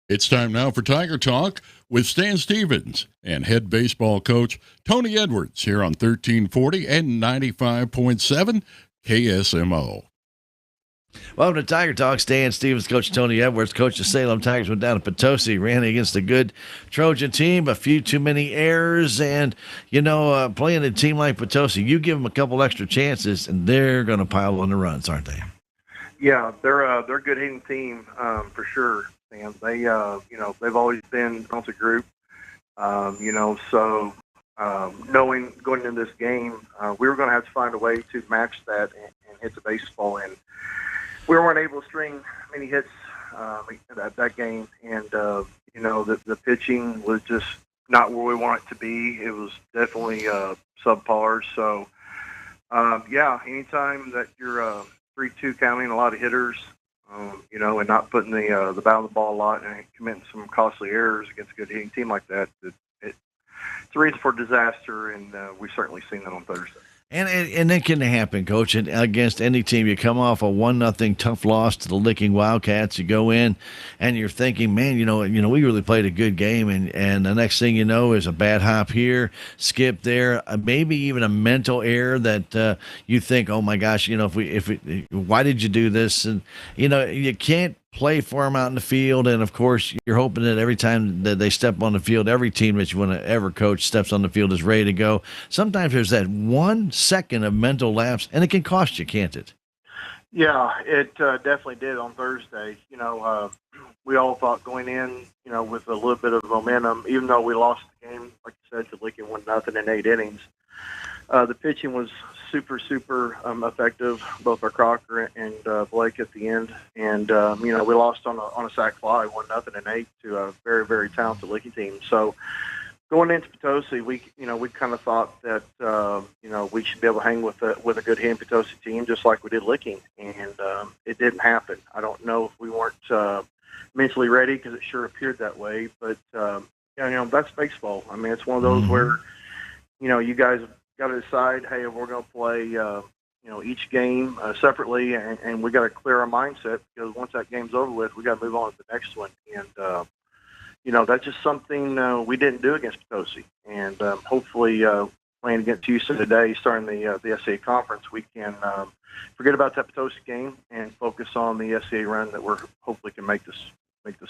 It's time now for Tiger Talk with Stan Stevens and head baseball coach Tony Edwards here on 1340 and 95.7 KSMO. Welcome to Tiger Talk. Stan Stevens, Coach Tony Edwards. Coach the Salem Tigers went down to Potosi, ran against a good Trojan team, a few too many errors, and, playing a team like Potosi, you give them a couple extra chances, and they're going to pile on the runs, aren't they? Yeah, they're a good hitting team for sure. And they, they've always been a talented group. Knowing going into this game, we were going to have to find a way to match that and hit the baseball. And we weren't able to string many hits that game. And, the pitching was just not where we want it to be. It was definitely subpar. So, anytime that you're 3-2 counting a lot of hitters, and not putting the bat on the ball a lot and committing some costly errors against a good hitting team like that, it's a reason for disaster, and we've certainly seen that on Thursday. And it can happen, Coach, against any team. You come off a 1-0 tough loss to the Licking Wildcats. You go in, and you're thinking, man, we really played a good game, and the next thing you know is a bad hop here, skip there, maybe even a mental error that you think, oh my gosh, why did you do this? And you can't play for them out in the field, and of course you're hoping that every time that they step on the field, every team that you want to ever coach steps on the field is ready to go. Sometimes there's that 1 second of mental lapse, and it can cost you, can't it? Yeah, it definitely did on Thursday. We all thought going in, with a little bit of momentum, even though we lost the game, like you said, to Lincoln 1-0 in 8 innings. The pitching was super effective, both our Crocker and Blake at the end. And, we lost on a sac fly, 1-0 in 8 to a very, very talented Licking team. So going into Potosi, we kind of thought that, we should be able to hang with a good hitting Potosi team, just like we did Licking. And it didn't happen. I don't know if we weren't mentally ready, because it sure appeared that way. But, that's baseball. I mean, it's one of those where, you guys got to decide, hey, we're going to play, each game separately, and we got to clear our mindset, because once that game's over with, we got to move on to the next one. And, that's just something we didn't do against Potosi. And hopefully playing against Houston today, starting the SCA conference, we can forget about that Potosi game and focus on the SCA run that we're hopefully can make this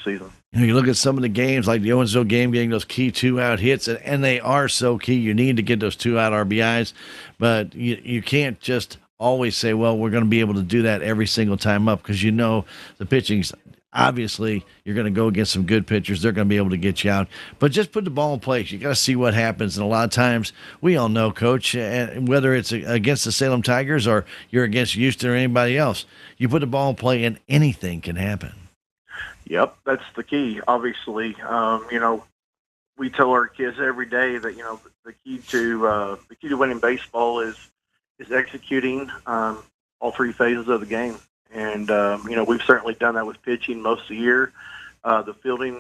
season. You look at some of the games, like the Owensville game, getting those key 2-out hits, and they are so key. You need to get those 2-out RBIs, but you can't just always say, well, we're going to be able to do that every single time up, because the pitching's obviously you're going to go against some good pitchers. They're going to be able to get you out. But just put the ball in place. You got to see what happens. And a lot of times, we all know, Coach, whether it's against the Salem Tigers or you're against Houston or anybody else, you put the ball in play and anything can happen. Yep, that's the key. Obviously, we tell our kids every day that the key to winning baseball is executing all 3 phases of the game, and we've certainly done that with pitching most of the year. The fielding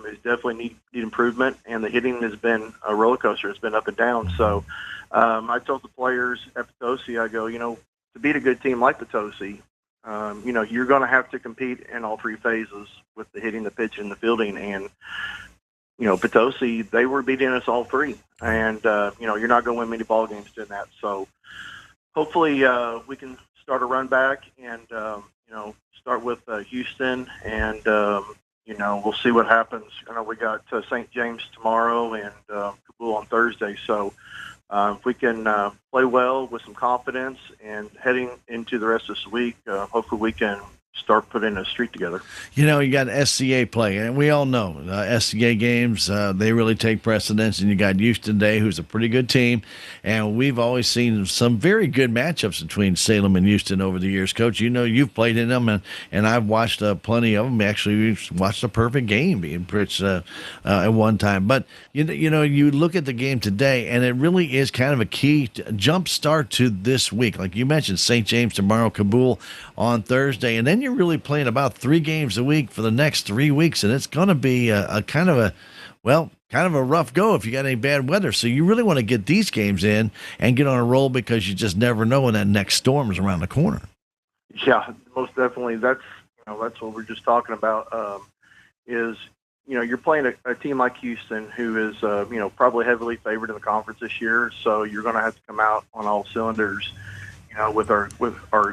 is definitely need improvement, and the hitting has been a roller coaster. It's been up and down. So I told the players at Potosi, I go, to beat a good team like Potosi, you're going to have to compete in all 3 phases with the hitting, the pitching, and the fielding. And, Potosi, they were beating us all 3. And, you're not going to win many ball games doing that. So hopefully we can start a run back and, start with Houston. And, we'll see what happens. I know we got St. James tomorrow and Kabul on Thursday. So if we can play well with some confidence and heading into the rest of this week, hopefully we can start putting a streak together. You got SCA play, and we all know SCA games, they really take precedence, and you got Houston today, who's a pretty good team, and we've always seen some very good matchups between Salem and Houston over the years. Coach, you've played in them, and I've watched plenty of them. Actually, we've watched a perfect game being pitched at one time. But, you look at the game today, and it really is kind of a key jump start to this week. Like you mentioned, St. James tomorrow, Kabul on Thursday, and then you're really playing about 3 games a week for the next 3 weeks, and it's going to be a kind of a rough go if you got any bad weather. So you really want to get these games in and get on a roll, because you just never know when that next storm is around the corner. Yeah, most definitely. That's what we're just talking about. Is you're playing a team like Houston, who is, probably heavily favored in the conference this year. So you're going to have to come out on all cylinders, with our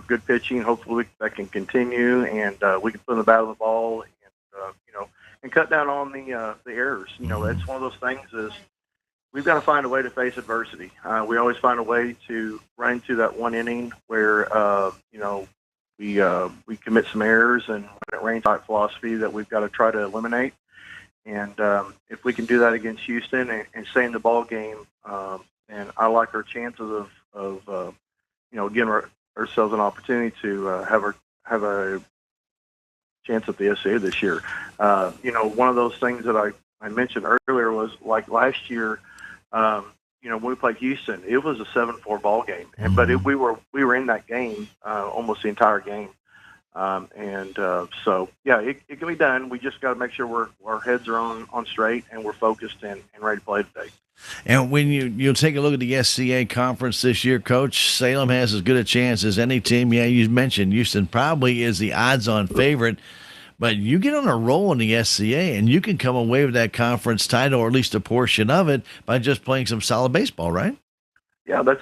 good pitching. Hopefully that can continue, and we can put in the battle of the ball, and and cut down on the errors. That's one of those things is we've got to find a way to face adversity. We always find a way to run into that one inning where we commit some errors, and when it rains, like philosophy that we've got to try to eliminate. And if we can do that against Houston and stay in the ball game, and I like our chances of giving ourselves an opportunity to have a chance at the SCA this year. One of those things that I mentioned earlier was like last year. When we played Houston, it was a 7-4 ball game, but we were in that game almost the entire game. So it can be done. We just got to make sure our heads are on straight, and we're focused and ready to play today. And when you take a look at the SCA conference this year, Coach, Salem has as good a chance as any team. Yeah, you mentioned Houston probably is the odds-on favorite, but you get on a roll in the SCA, and you can come away with that conference title, or at least a portion of it, by just playing some solid baseball, right? Yeah, that's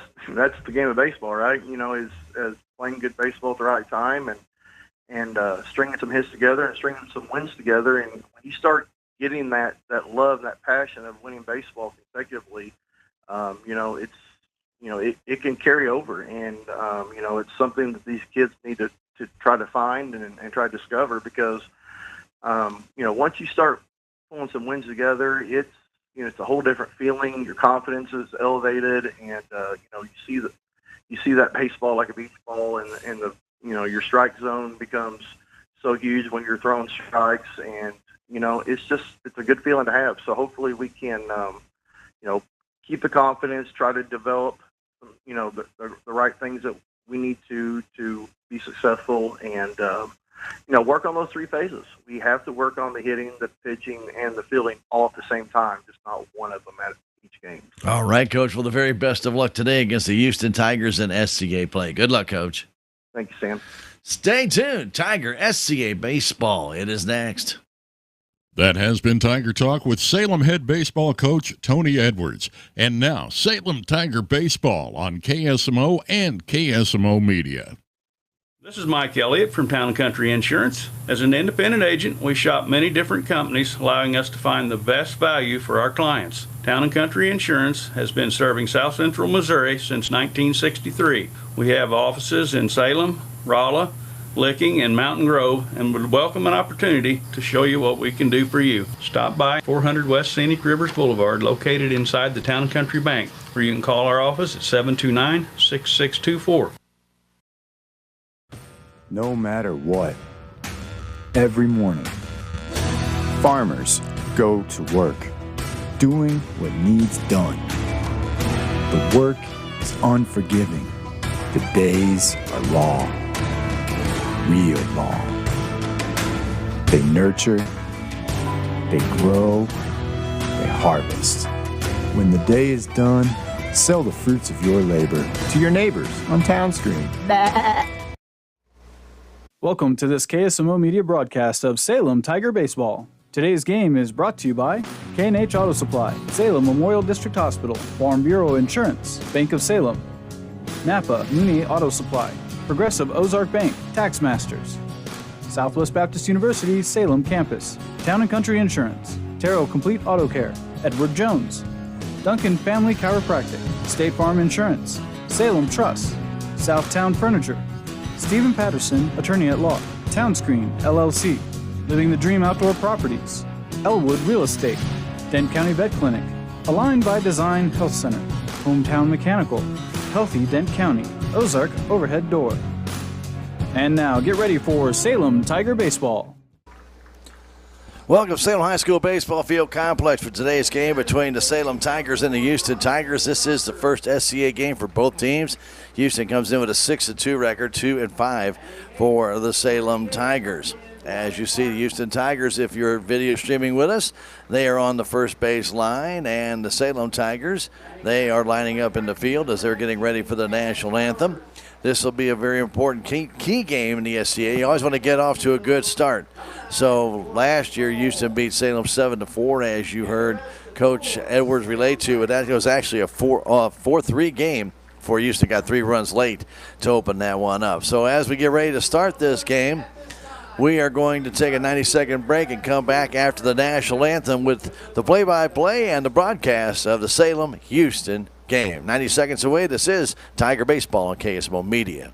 the game of baseball, right? Is playing good baseball at the right time, and stringing some hits together and stringing some wins together. And when you start getting that love, that passion of winning baseball consecutively, it can carry over, and it's something that these kids need to try to find and try to discover, because once you start pulling some wins together, it's a whole different feeling. Your confidence is elevated, and you see that baseball like a beach ball, and the your strike zone becomes so huge when you're throwing strikes, and it's a good feeling to have. So hopefully we can keep the confidence, try to develop the right things that we need to be successful, and work on those three phases. We have to work on the hitting, the pitching, and the fielding all at the same time, just not one of them at each game. All right, Coach. Well, the very best of luck today against the Houston Tigers in SCA play. Good luck, Coach. Thank you, Sam. Stay tuned. Tiger SCA Baseball. It is next. That has been Tiger Talk with Salem head baseball coach Tony Edwards. And now, Salem Tiger Baseball on KSMO and KSMO Media. This is Mike Elliott from Town & Country Insurance. As an independent agent, we shop many different companies, allowing us to find the best value for our clients. Town & Country Insurance has been serving South Central Missouri since 1963. We have offices in Salem, Rolla, Licking, and Mountain Grove, and would welcome an opportunity to show you what we can do for you. Stop by 400 West Scenic Rivers Boulevard, located inside the Town & Country Bank, or you can call our office at 729-6624. No matter what, every morning, farmers go to work, doing what needs done. The work is unforgiving. The days are long, real long. They nurture, they grow, they harvest. When the day is done, sell the fruits of your labor to your neighbors on Town Screen. Welcome to this KSMO Media broadcast of Salem Tiger Baseball. Today's game is brought to you by K&H Auto Supply, Salem Memorial District Hospital, Farm Bureau Insurance, Bank of Salem, Napa Muni Auto Supply, Progressive Ozark Bank, Tax Masters, Southwest Baptist University, Salem Campus, Town & Country Insurance, Terrell Complete Auto Care, Edward Jones, Duncan Family Chiropractic, State Farm Insurance, Salem Trust, Southtown Furniture, Stephen Patterson, Attorney at Law, Townscreen, LLC, Living the Dream Outdoor Properties, Elwood Real Estate, Dent County Vet Clinic, Aligned by Design Health Center, Hometown Mechanical, Healthy Dent County, Ozark Overhead Door. And now, get ready for Salem Tiger Baseball. Welcome to Salem High School Baseball Field Complex for today's game between the Salem Tigers and the Houston Tigers. This is the first SCA game for both teams. Houston comes in with a 6-2 record, 2-5 for the Salem Tigers. As you see, the Houston Tigers, if you're video streaming with us, they are on the first base line, and the Salem Tigers, they are lining up in the field as they're getting ready for the national anthem. this will be a very important key game in the SCA. You always want to get off to a good start. So last year, Houston beat Salem 7-4, as you heard Coach Edwards relate to. But that was actually a 4-3 game before Houston got 3 runs late to open that one up. So as we get ready to start this game, we are going to take a 90-second break and come back after the national anthem with the play-by-play and the broadcast of the Salem-Houston game. 90 seconds away. This is Tiger Baseball on KSMO Media.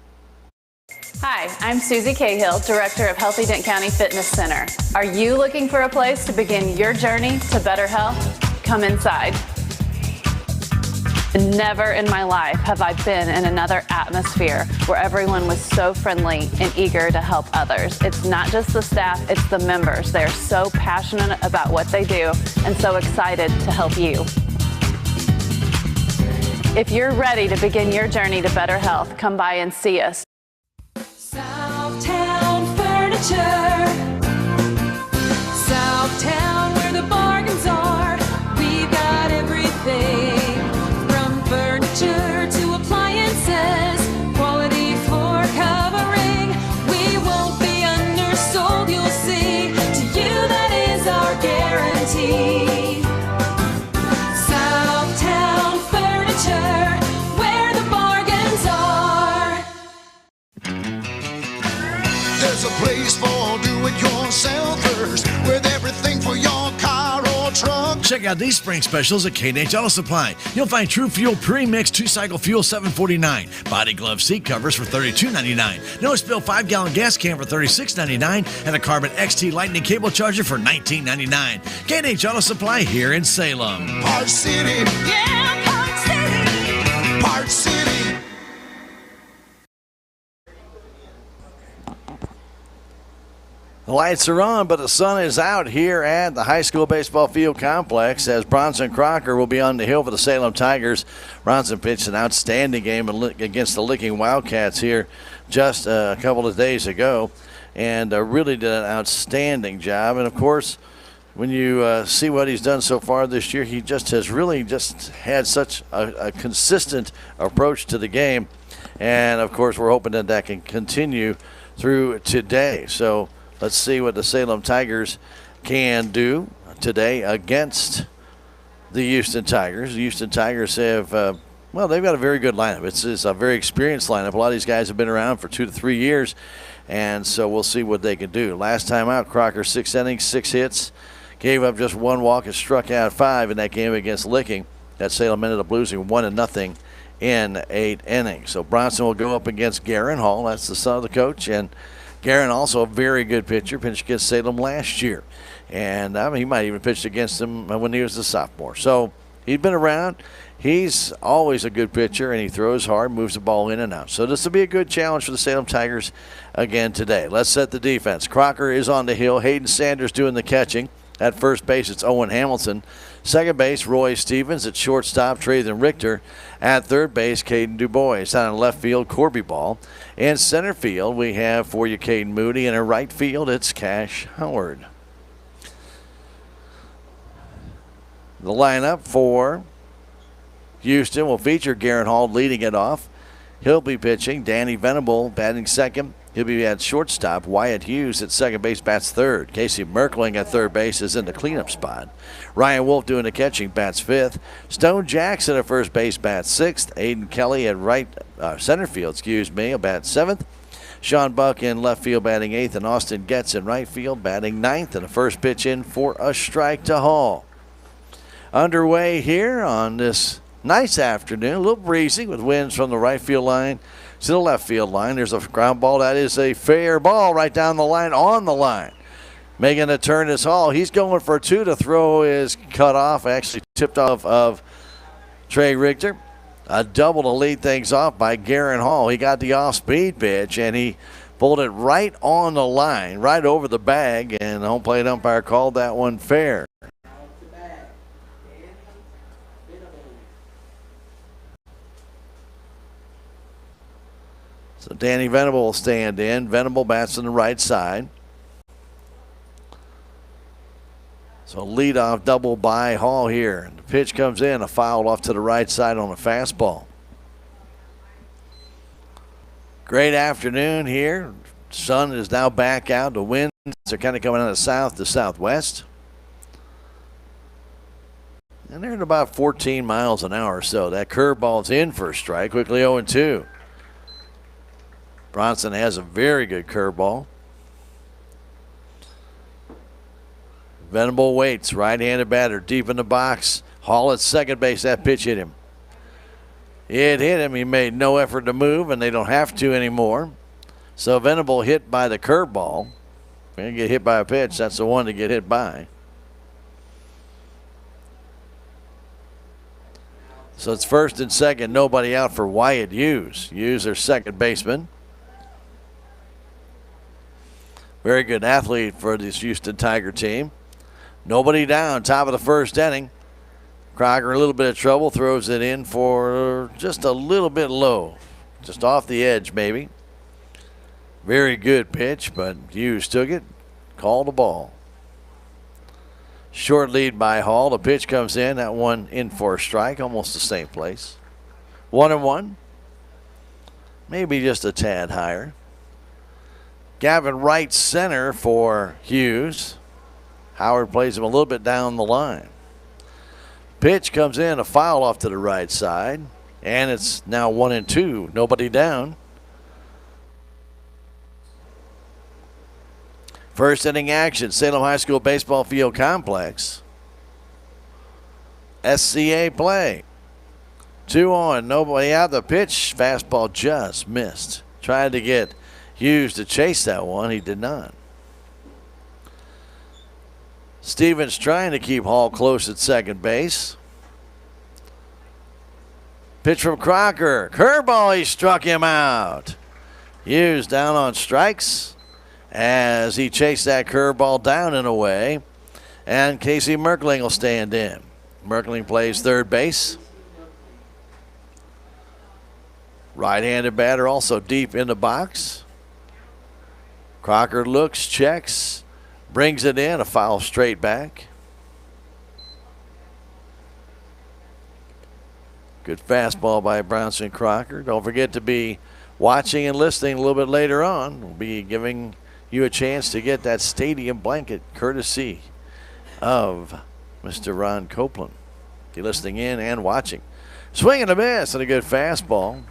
Hi, I'm Susie Cahill, Director of Healthy Dent County Fitness Center. Are you looking for a place to begin your journey to better health? Come inside. Never in my life have I been in another atmosphere where everyone was so friendly and eager to help others. It's not just the staff, it's the members. They're so passionate about what they do and so excited to help you. If you're ready to begin your journey to better health, come by and see us. Southtown Furniture. Southtown, where the bargains are. We've got everything from furniture to appliances. Quality floor covering. We won't be undersold, you'll see. To you, that is our guarantee. Southtown Furniture, where the bargains are. There's a place for do-it-yourselfers with everything for your car or truck. Check out these spring specials at K&H Auto Supply. You'll find True Fuel Pre-Mix 2-Cycle Fuel $7.49, Body Glove Seat Covers for $32.99, No Spill 5-gallon gas can for $36.99, and a Carbon XT Lightning Cable Charger for $19.99. K&H Auto Supply here in Salem. Park City. Yeah, Park City. Park City. The lights are on, but the sun is out here at the high school baseball field complex as Bronson Crocker will be on the hill for the Salem Tigers. Bronson pitched an outstanding game against the Licking Wildcats here just a couple of days ago and really did an outstanding job. And, of course, when you see what he's done so far this year, he just has really just had such a consistent approach to the game. And, of course, we're hoping that that can continue through today. So let's see what the Salem Tigers can do today against the Houston Tigers. The Houston Tigers have, they've got a very good lineup. It's a very experienced lineup. A lot of these guys have been around for 2 to 3 years, and so we'll see what they can do. Last time out, Crocker 6 innings, 6 hits, gave up just 1 walk and struck out 5 in that game against Licking. That Salem ended up losing 1-0 in 8 innings. So Bronson will go up against Garen Hall. That's the son of the coach, and Garen also a very good pitcher, pitched against Salem last year. And he might even pitched against him when he was a sophomore. So he's been around. He's always a good pitcher, and he throws hard, moves the ball in and out. So this will be a good challenge for the Salem Tigers again today. Let's set the defense. Crocker is on the hill. Hayden Sanders doing the catching. At first base, it's Owen Hamilton. Second base, Roy Stevens. At shortstop, Trayden Richter. At third base, Caden DuBois. Out in left field, Corby Ball. In center field, we have for you Caden Moody. And in right field, it's Cash Howard. The lineup for Houston will feature Garen Hall leading it off. He'll be pitching. Danny Venable batting second. He'll be at shortstop. Wyatt Hughes at second base bats third. Casey Merkling at third base is in the cleanup spot. Ryan Wolf doing the catching bats fifth. Stone Jackson at first base bats sixth. Aiden Kelly at center field, will bat seventh. Sean Buck in left field batting eighth, and Austin Getz in right field batting ninth. And the first pitch in for a strike to Hall. Underway here on this nice afternoon, a little breezy with winds from the right field line to the left field line. There's a ground ball that is a fair ball right down the line, on the line. Making a turn is Hall. He's going for 2. The throw is cut off, actually tipped off of Trey Richter. A double to lead things off by Garen Hall. He got the off-speed pitch, and he pulled it right on the line, right over the bag, and the home plate umpire called that one fair. So Danny Venable will stand in. Venable bats on the right side. So leadoff double by Hall here. The pitch comes in, a foul off to the right side on a fastball. Great afternoon here. Sun is now back out. The winds are kind of coming out of south to southwest. And they're at about 14 miles an hour or so. That curveball's in for a strike. Quickly 0-2. Bronson has a very good curveball. Venable waits. Right-handed batter deep in the box. Hall at second base. That pitch hit him. It hit him. He made no effort to move, and they don't have to anymore. So Venable hit by the curveball. When you get hit by a pitch, that's the one to get hit by. So it's first and second, nobody out for Wyatt Hughes. Hughes, their second baseman. Very good athlete for this Houston Tiger team. Nobody down, top of the first inning. Crocker a little bit of trouble, throws it in for just a little bit low. Just off the edge, maybe. Very good pitch, but Hughes took it, called the ball. Short lead by Hall. The pitch comes in. That one in for a strike, almost the same place. 1-1. Maybe just a tad higher. Gavin right center for Hughes. Howard plays him a little bit down the line. Pitch comes in, a foul off to the right side. And it's now 1-2. Nobody down. First inning action, Salem High School Baseball Field Complex. SCA play. 2-on, nobody out. The pitch, fastball just missed. Tried to get Hughes to chase that one. He did not. Stevens trying to keep Hall close at second base. Pitch from Crocker. Curveball, he struck him out. Hughes down on strikes as he chased that curveball down and away. And Casey Merkling will stand in. Merkling plays third base. Right-handed batter also deep in the box. Crocker looks, checks, brings it in, a foul straight back. Good fastball by Bronson Crocker. Don't forget to be watching and listening a little bit later on. We'll be giving you a chance to get that stadium blanket courtesy of Mr. Ron Copeland. You're listening in and watching. Swing and a miss and a good fastball.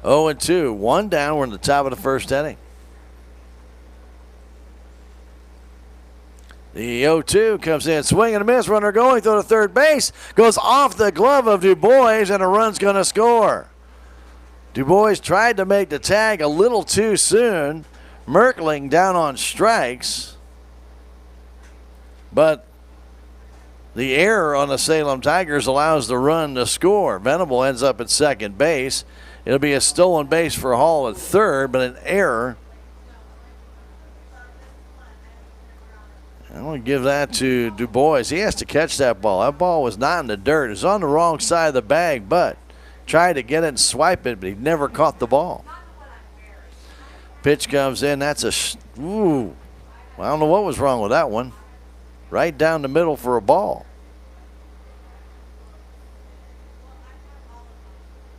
0-2, one down. We're in the top of the first inning. The 0-2 comes in, swing and a miss, runner going through to third base, goes off the glove of Dubois, and a run's going to score. Dubois tried to make the tag a little too soon. Merkling down on strikes, but the error on the Salem Tigers allows the run to score. Venable ends up at second base. It'll be a stolen base for Hall at third, but an error. I'm going to give that to Dubois. He has to catch that ball. That ball was not in the dirt. It was on the wrong side of the bag, but tried to get it and swipe it, but he never caught the ball. Pitch comes in. That's I don't know what was wrong with that one. Right down the middle for a ball.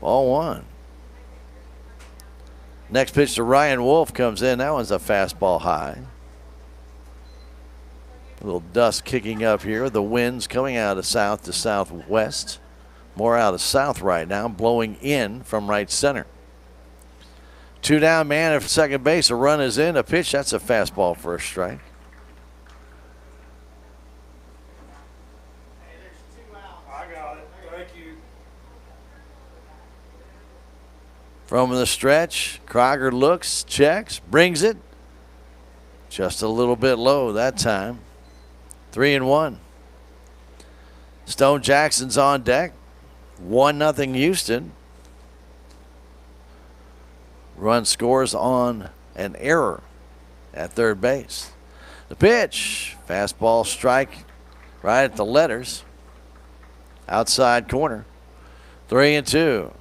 Ball one. Next pitch to Ryan Wolf comes in. That one's a fastball high. A little dust kicking up here. The wind's coming out of south to southwest. More out of south right now, blowing in from right center. Two down, man at second base. A run is in. A pitch, that's a fastball for a strike. Hey, there's 2 outs. I got it. Thank you. From the stretch, Crocker looks, checks, brings it. Just a little bit low that time. 3-1. Stone Jackson's on deck. 1-0 Houston. Run scores on an error at third base. The pitch, fastball strike right at the letters. Outside corner. 3-2.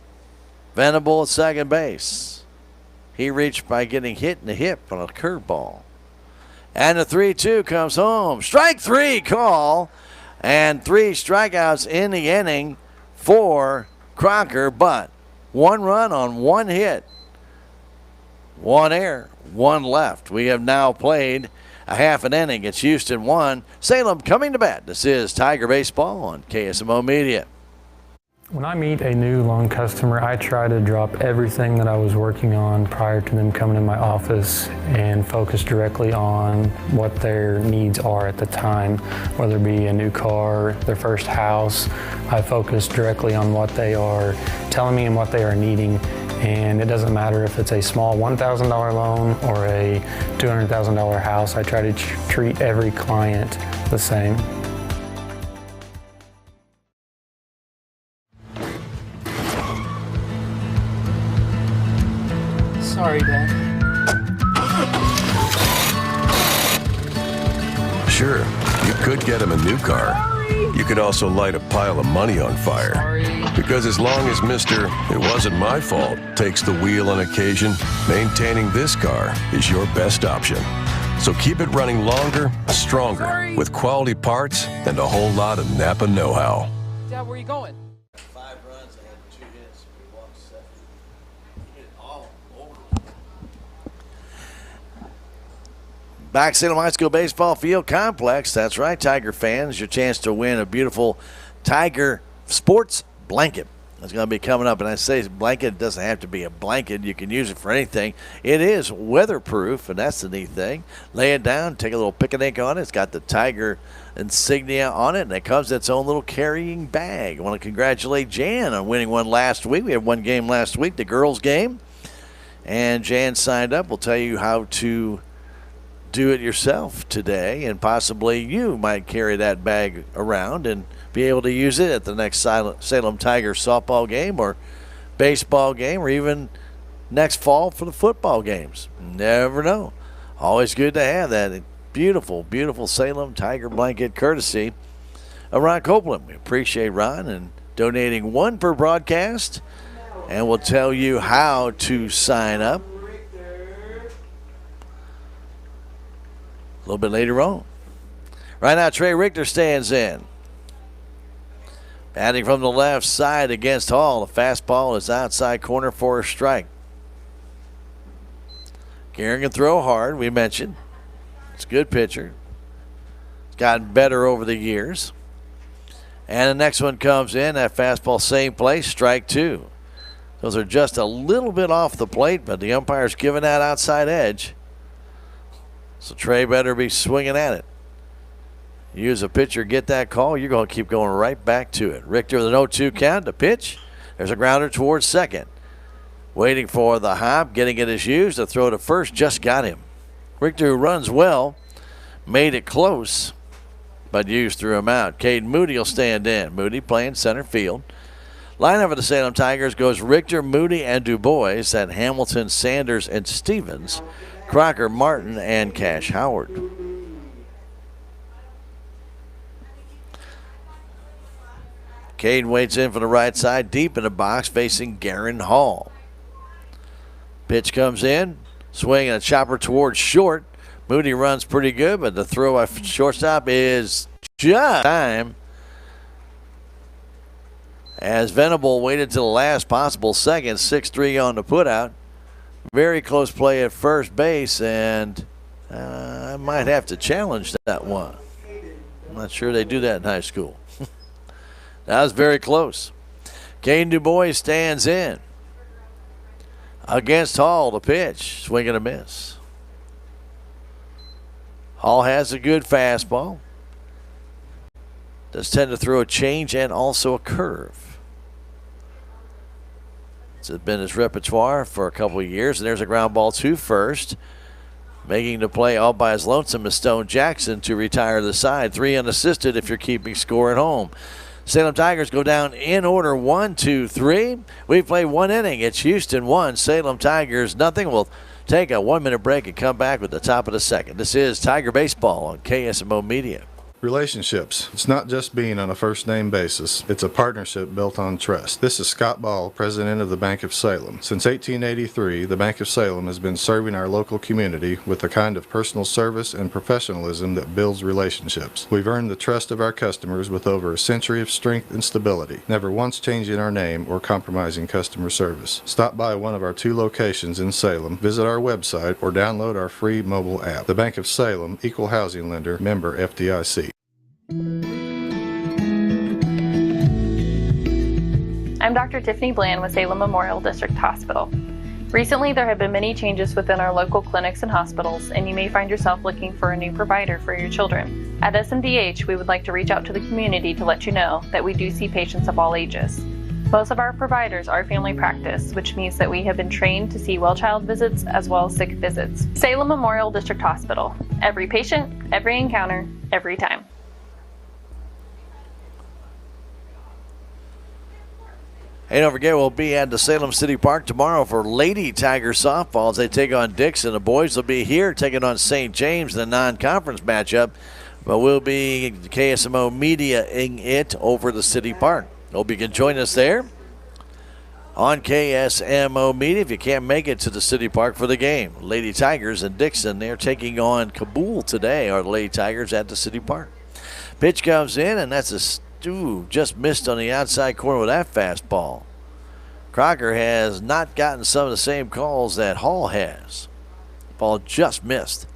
Venable at second base. He reached by getting hit in the hip on a curveball. And the 3-2 comes home. Strike three call. And 3 strikeouts in the inning for Crocker, but 1 run on 1 hit, 1 error, 1 left. We have now played a half an inning. It's Houston 1, Salem coming to bat. This is Tiger Baseball on KSMO Media. When I meet a new loan customer, I try to drop everything that I was working on prior to them coming in my office and focus directly on what their needs are at the time, whether it be a new car, their first house. I focus directly on what they are telling me and what they are needing. And it doesn't matter if it's a small $1,000 loan or a $200,000 house. I try to treat every client the same. Sorry, Dad. Sure, you could get him a new car. You could also light a pile of money on fire. Because as long as Mr. It wasn't my fault takes the wheel on occasion, maintaining this car is your best option. So keep it running longer, stronger, with quality parts and a whole lot of Napa know-how. Dad, where are you going? 5 runs, I had 2 hits. We walked 7. Hit all over. Back Salem High School Baseball Field Complex. That's right, Tiger fans. Your chance to win a beautiful Tiger Sports blanket. It's going to be coming up, and I say blanket doesn't have to be a blanket. You can use it for anything. It is weatherproof, and that's the neat thing. Lay it down, take a little picnic on it. It's got the Tiger insignia on it, and it comes in its own little carrying bag. I want to congratulate Jan on winning one last week. We had one game last week, the girls' game, and Jan signed up. We'll tell you how to do it yourself today, and possibly you might carry that bag around and be able to use it at the next Salem Tiger softball game or baseball game, or even next fall for the football games. Never know. Always good to have that beautiful, beautiful Salem Tiger blanket courtesy of Ron Copeland. We appreciate Ron and donating 1 per broadcast, and we'll tell you how to sign up a little bit later on. Right now, Trey Richter stands in. Batting from the left side against Hall. The fastball is outside corner for a strike. Garen can throw hard, we mentioned. It's a good pitcher. It's gotten better over the years. And the next one comes in. That fastball, same place, strike 2. Those are just a little bit off the plate, but the umpire's giving that outside edge. So Trey better be swinging at it. You as a pitcher get that call, you're going to keep going right back to it. Richter with an 0-2 count. The pitch. There's a grounder towards second. Waiting for the hop. Getting it as used. The throw to first just got him. Richter, who runs well, made it close, but Hughes threw him out. Caden Moody will stand in. Moody playing center field. Lineup of the Salem Tigers goes Richter, Moody, and Du Bois. At Hamilton, Sanders, and Stevens. Crocker, Martin, and Cash Howard. Caden waits in for the right side, deep in the box, facing Garen Hall. Pitch comes in, swinging a chopper towards short. Moody runs pretty good, but the throw at shortstop is just time. As Venable waited to the last possible second, 6-3 on the putout. Very close play at first base, and I might have to challenge that one. I'm not sure they do that in high school. That was very close. Caden Du Bois stands in. Against Hall, the pitch. Swing and a miss. Hall has a good fastball. Does tend to throw a change and also a curve. It's been his repertoire for a couple of years. And there's a ground ball to first. Making the play all by his lonesome is Stone Jackson to retire the side. 3 unassisted if you're keeping score at home. Salem Tigers go down in order, 1, 2, 3. We've played 1 inning. It's Houston 1, Salem Tigers nothing. We'll take a 1-minute break and come back with the top of the second. This is Tiger Baseball on KSMO Media. Relationships. It's not just being on a first-name basis. It's a partnership built on trust. This is Scott Ball, president of the Bank of Salem. Since 1883, the Bank of Salem has been serving our local community with the kind of personal service and professionalism that builds relationships. We've earned the trust of our customers with over a century of strength and stability, never once changing our name or compromising customer service. Stop by one of our 2 locations in Salem, visit our website, or download our free mobile app. The Bank of Salem, Equal Housing Lender, member FDIC. I'm Dr. Tiffany Bland with Salem Memorial District Hospital. Recently, there have been many changes within our local clinics and hospitals, and you may find yourself looking for a new provider for your children. At SMDH, we would like to reach out to the community to let you know that we do see patients of all ages. Most of our providers are family practice, which means that we have been trained to see well child visits as well as sick visits. Salem Memorial District Hospital. Every patient, every encounter, every time. Hey, don't forget, we'll be at the Salem City Park tomorrow for Lady Tiger softball as they take on Dixon. The boys will be here taking on St. James in the non-conference matchup, but we'll be KSMO media-ing it over the City Park. Hope you can join us there on KSMO Media if you can't make it to the City Park for the game. Lady Tigers and Dixon, they're taking on Kabul today, or the Lady Tigers at the City Park. Pitch comes in, and that's a just missed on the outside corner with that fastball. Crocker has not gotten some of the same calls that Hall has. Ball just missed.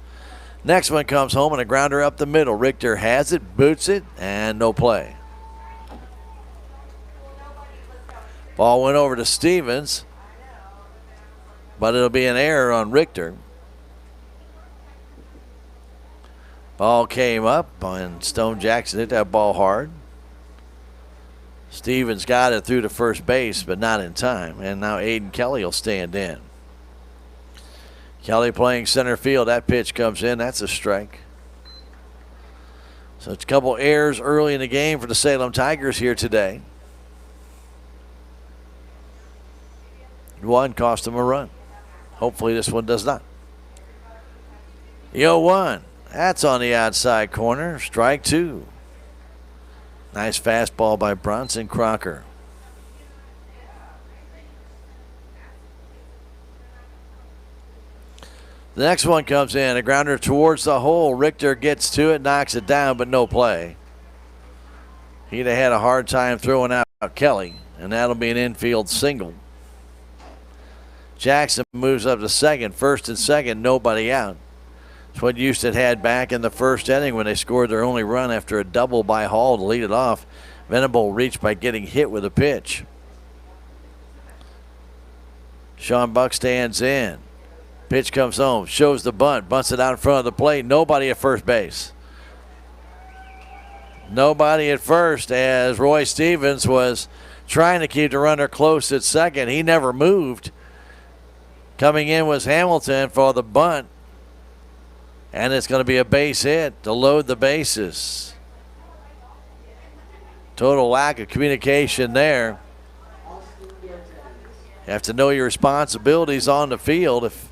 Next one comes home and a grounder up the middle. Richter has it, boots it, and no play. Ball went over to Stevens, but it'll be an error on Richter. Ball came up, and Stone Jackson hit that ball hard. Stevens got it through to first base, but not in time. And now Aiden Kelly will stand in. Kelly playing center field. That pitch comes in. That's a strike. So it's a couple errors early in the game for the Salem Tigers here today. One cost them a run. Hopefully this one does not. The 0-1. That's on the outside corner. Strike 2. Nice fastball by Bronson Crocker. The next one comes in. A grounder towards the hole. Richter gets to it, knocks it down, but no play. He'd have had a hard time throwing out Kelly, and that'll be an infield single. Jackson moves up to second. First and second, nobody out. It's what Houston had back in the first inning when they scored their only run after a double by Hall to lead it off. Venable reached by getting hit with a pitch. Sean Buck stands in. Pitch comes home, shows the bunt, bunts it out in front of the plate. Nobody at first base. Nobody at first as Roy Stevens was trying to keep the runner close at second. He never moved. Coming in was Hamilton for the bunt. And it's going to be a base hit to load the bases. Total lack of communication there. You have to know your responsibilities on the field, if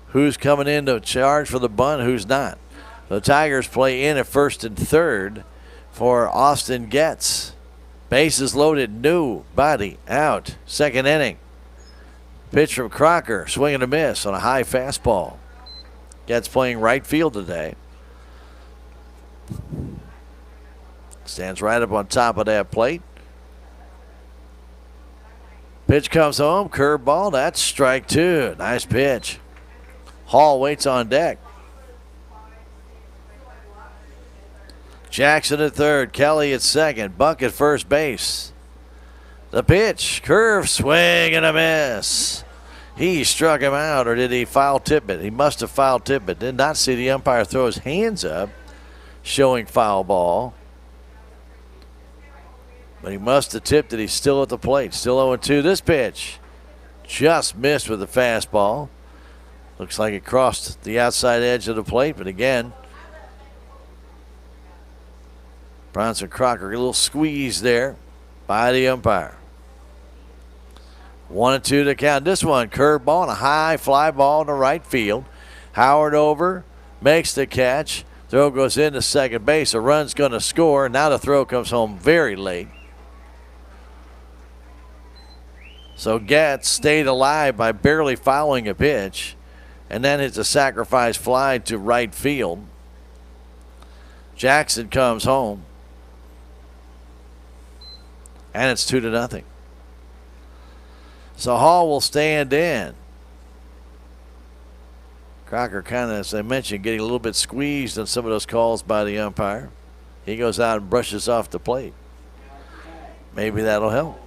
who's coming in to charge for the bunt, who's not. The Tigers play in at first and third for Austin Getz. Bases loaded, nobody out. Second inning. Pitch from Crocker, swing and a miss on a high fastball. Getz playing right field today. Stands right up on top of that plate. Pitch comes home, curveball, that's strike 2. Nice pitch. Hall waits on deck. Jackson at third, Kelly at second, Buck at first base. The pitch, curve, swing and a miss. He struck him out, or did he foul tip it? He must have foul tipped it. Did not see the umpire throw his hands up, showing foul ball. But he must have tipped it. He's still at the plate. Still 0-2. This pitch just missed with the fastball. Looks like it crossed the outside edge of the plate, but again, Bronson Crocker, a little squeeze there by the umpire. 1-2 to count. This one, curveball and a high fly ball to right field. Howard over, makes the catch, Throw goes into second base. A run's going to score. Now the throw comes home very late. So Getz stayed alive by barely fouling a pitch, and then hits a sacrifice fly to right field. Jackson comes home, and it's 2-0. So Hall will stand in. Crocker kind of, as I mentioned, getting a little bit squeezed on some of those calls by the umpire. He goes out and brushes off the plate. Maybe that'll help.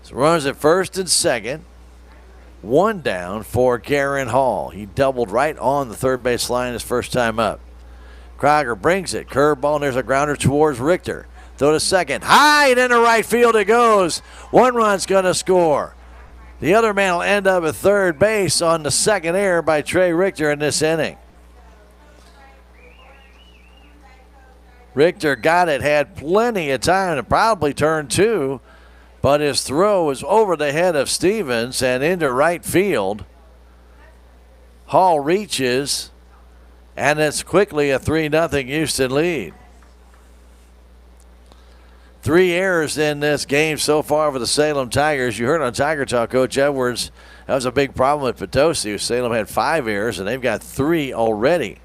So runners at first and second. One down for Garen Hall. He doubled right on the third base line his first time up. Crocker brings it. Curveball, and there's a grounder towards Richter. Throw to second. High and into right field it goes. One run's going to score. The other man will end up at third base on the second error by Trey Richter in this inning. Richter got it, had plenty of time to probably turn two, but his throw was over the head of Stevens and into right field. Hall reaches, and it's quickly a 3-0 Houston lead. 3 errors in this game so far for the Salem Tigers. You heard on Tiger Talk, Coach Edwards, that was a big problem with Potosi. Salem had 5 errors, and they've got 3 already.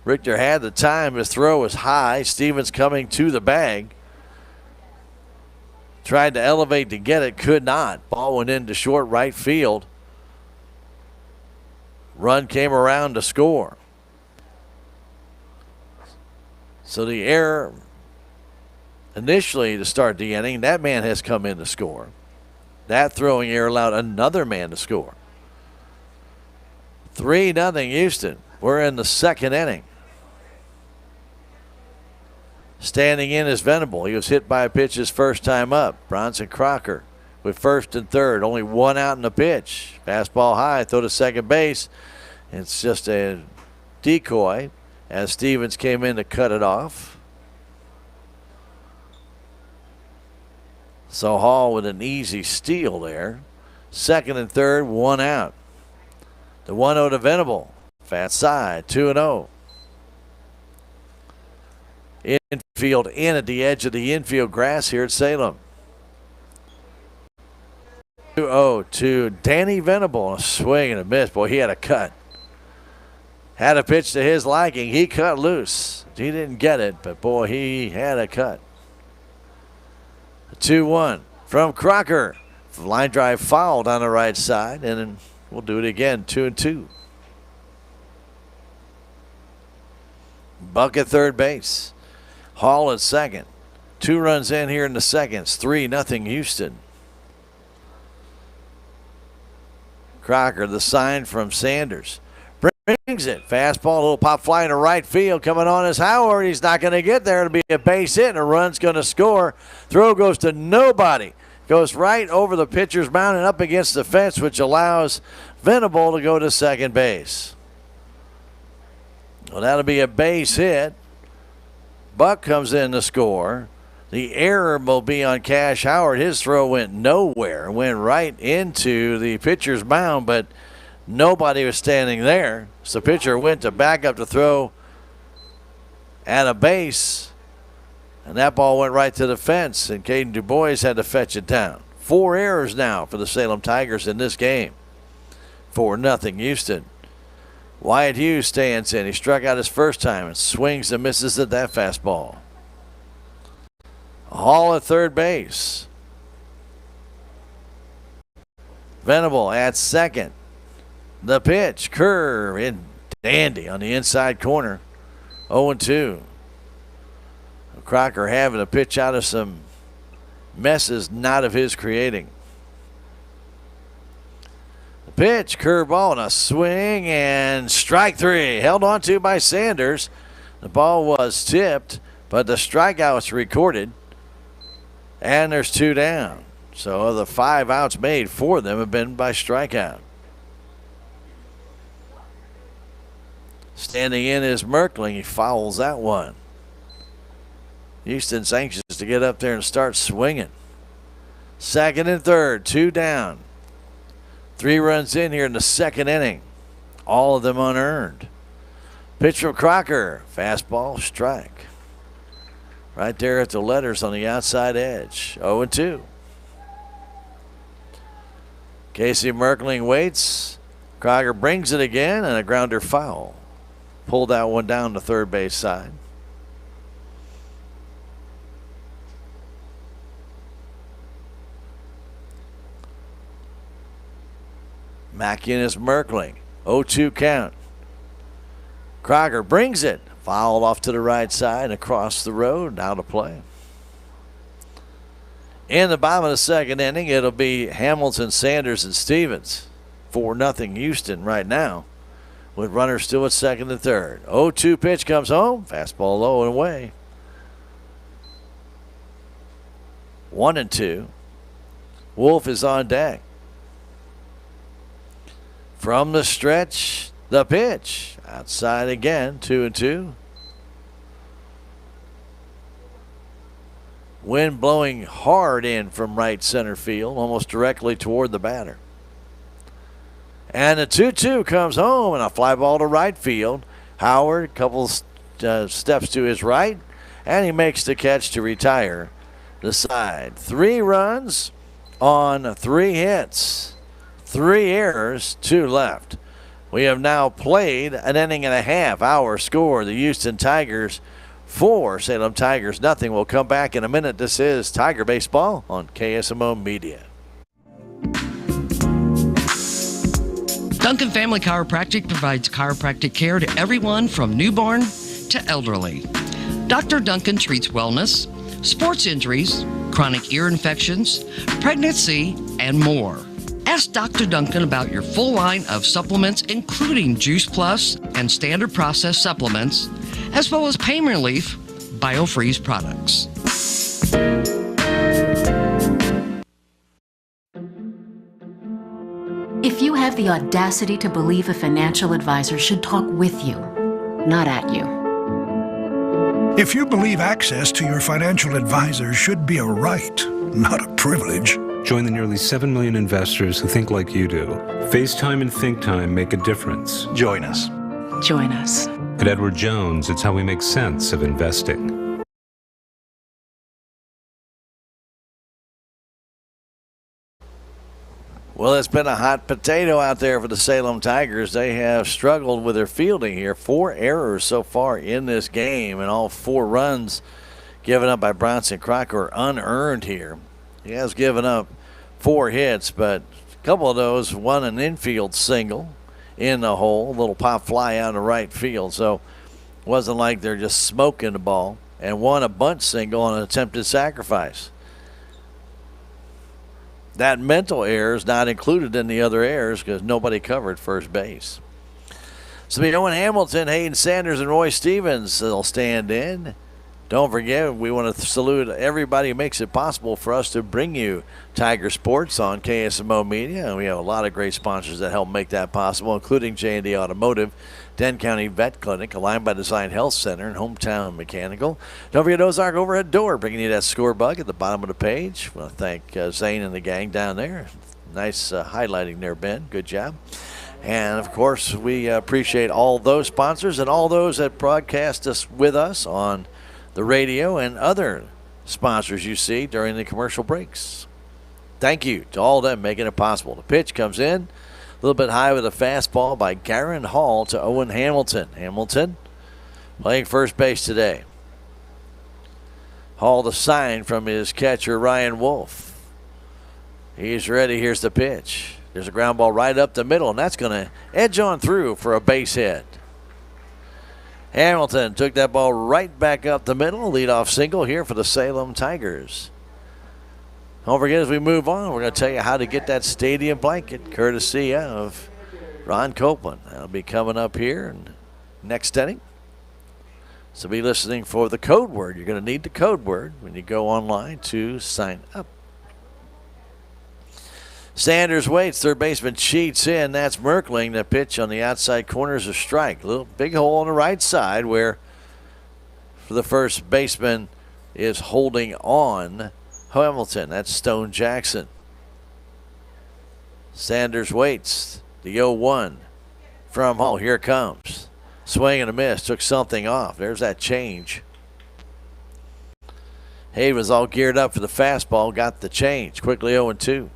Richter had the time. His throw was high. Stevens coming to the bag. Tried to elevate to get it, could not. Ball went into short right field. Run came around to score. So the error initially to start the inning, that man has come in to score. That throwing error allowed another man to score. 3-0 Houston. We're in the second inning. Standing in is Venable. He was hit by a pitch his first time up. Bronson Crocker with first and third. Only 1 out in the pitch. Fastball high, throw to second base. It's just a decoy as Stevens came in to cut it off. So Hall with an easy steal there. Second and third, 1 out. The 1-0 to Venable. Fat side, 2-0. Infield in at the edge of the infield grass here at Salem. 2-0 to Danny Venable. A swing and a miss. Boy, he had a cut. Had a pitch to his liking. He cut loose. He didn't get it, but boy, he had a cut. 2-1 from Crocker. Line drive fouled on the right side, and then we'll do it again. 2-2. Buck at third base. Hall at second. 2 runs in here in the seconds. 3-0 Houston. Crocker, the sign from Sanders. Brings it. Fastball, a little pop fly into right field. Coming on is Howard. He's not going to get there. It'll be a base hit, and a run's going to score. Throw goes to nobody. Goes right over the pitcher's mound and up against the fence, which allows Venable to go to second base. Well, that'll be a base hit. Buck comes in to score. The error will be on Cash Howard. His throw went nowhere. Went right into the pitcher's mound, but nobody was standing there. So the pitcher went to back up to throw at a base, and that ball went right to the fence, and Caden Du Bois had to fetch it down. 4 errors now for the Salem Tigers in this game. 4-0 Houston. Wyatt Hughes stands in. He struck out his first time and swings and misses at that fastball. Hall at third base. Venable at second. The pitch, curve, in dandy on the inside corner. 0-2. Crocker having a pitch out of some messes not of his creating. The pitch, curveball, and a swing, and strike 3. Held on to by Sanders. The ball was tipped, but the strikeout was recorded. And there's 2 down. So the 5 outs made for them have been by strikeout. Standing in is Merkling. He fouls that one. Houston's anxious to get up there and start swinging. Second and third, 2 down. 3 runs in here in the second inning. all of them unearned. Pitch from Crocker. Fastball, strike. Right there at the letters on the outside edge. 0-2. Casey Merkling waits. Crocker brings it again, and a grounder foul. Pulled that one down the third base side. Mackinus Merkling. 0-2 count. Crocker brings it. Fouled off to the right side, across the road, out of play. In the bottom of the second inning, it'll be Hamilton, Sanders, and Stevens. 4-0 Houston right now, with runners still at second and third. 0-2 pitch comes home. Fastball low and away. 1-2. Wolf is on deck. From the stretch, the pitch. Outside again, 2-2. Wind blowing hard in from right center field, almost directly toward the batter. And the 2-2 comes home, and a fly ball to right field. Howard, a couple steps to his right, and he makes the catch to retire the side. 3 runs on 3 hits, 3 errors, 2 left. We have now played an inning and a half. Our score, the Houston Tigers 4, Salem Tigers nothing. We'll come back in a minute. This is Tiger Baseball on KSMO Media. Duncan Family Chiropractic provides chiropractic care to everyone from newborn to elderly. Dr. Duncan treats wellness, sports injuries, chronic ear infections, pregnancy, and more. Ask Dr. Duncan about your full line of supplements, including Juice Plus and standard processed supplements, as well as pain relief, BioFreeze products. If you have the audacity to believe a financial advisor should talk with you, not at you. If you believe access to your financial advisor should be a right, not a privilege. Join the nearly 7 million investors who think like you do. FaceTime and ThinkTime make a difference. Join us. Join us. At Edward Jones, it's how we make sense of investing. Well, it's been a hot potato out there for the Salem Tigers. They have struggled with their fielding here. 4 errors so far in this game, and all 4 runs given up by Bronson Crocker unearned here. He has given up 4 hits, but a couple of those, one an infield single in the hole, a little pop fly out of right field. So it wasn't like they're just smoking the ball, and one a bunt single on an attempted sacrifice. That mental error is not included in the other errors because nobody covered first base. So be Owen Hamilton, Hayden Sanders, and Roy Stevens will stand in. Don't forget, we want to salute everybody who makes it possible for us to bring you Tiger Sports on KSMO Media. And we have a lot of great sponsors that help make that possible, including J&D Automotive, Denton County Vet Clinic, Aligned by Design Health Center, and Hometown Mechanical. Don't forget Ozark Overhead Door, bringing you that score bug at the bottom of the page. I want to thank Zane and the gang down there. Nice highlighting there, Ben. Good job. And, of course, we appreciate all those sponsors and all those that broadcast us with us on the radio and other sponsors you see during the commercial breaks. Thank you to all of them making it possible. The pitch comes in a little bit high with a fastball by Garen Hall to Owen Hamilton. Hamilton playing first base today. Hall the sign from his catcher Ryan Wolf. He's ready. Here's the pitch. There's a ground ball right up the middle, and that's going to edge on through for a base hit. Hamilton took that ball right back up the middle. Leadoff single here for the Salem Tigers. Don't forget, as we move on, we're going to tell you how to get that stadium blanket, courtesy of Ron Copeland. That'll be coming up here in next inning. So be listening for the code word. You're going to need the code word when you go online to sign up. Sanders waits. Third baseman cheats in. That's Merkling. The pitch on the outside corner is a strike. A little big hole on the right side where for the first baseman is holding on Hamilton. That's Stone Jackson. Sanders waits. The 0-1. from Hall. Here it comes. Swing and a miss. Took something off. There's that change. Hayden was all geared up for the fastball. Got the change. Quickly 0-2.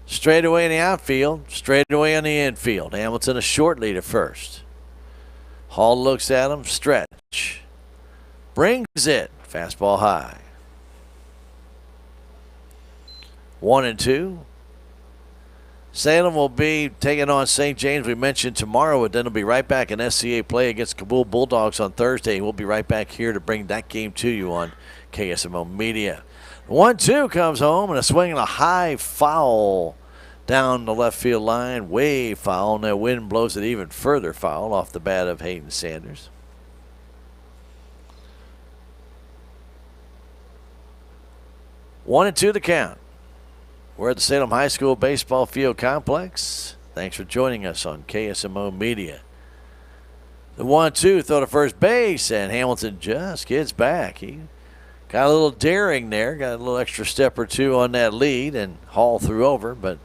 Straight away in the outfield. Straight away on the infield. Hamilton a short lead at first. Hall looks at him. Stretch. Brings it. Fastball high. 1-2. Salem will be taking on St. James. We mentioned tomorrow, but then it'll be right back in SCA play against Kabul Bulldogs on Thursday. We'll be right back here to bring that game to you on KSMO Media. 1-2 comes home, and a swing and a high foul down the left field line. Way foul, and that wind blows it even further foul off the bat of Hayden Sanders. One and two the count. We're at the Salem High School Baseball Field Complex. Thanks for joining us on KSMO Media. The 1-2 throw to first base, and Hamilton just gets back. He got a little daring there, got a little extra step or two on that lead, and Hall threw over, but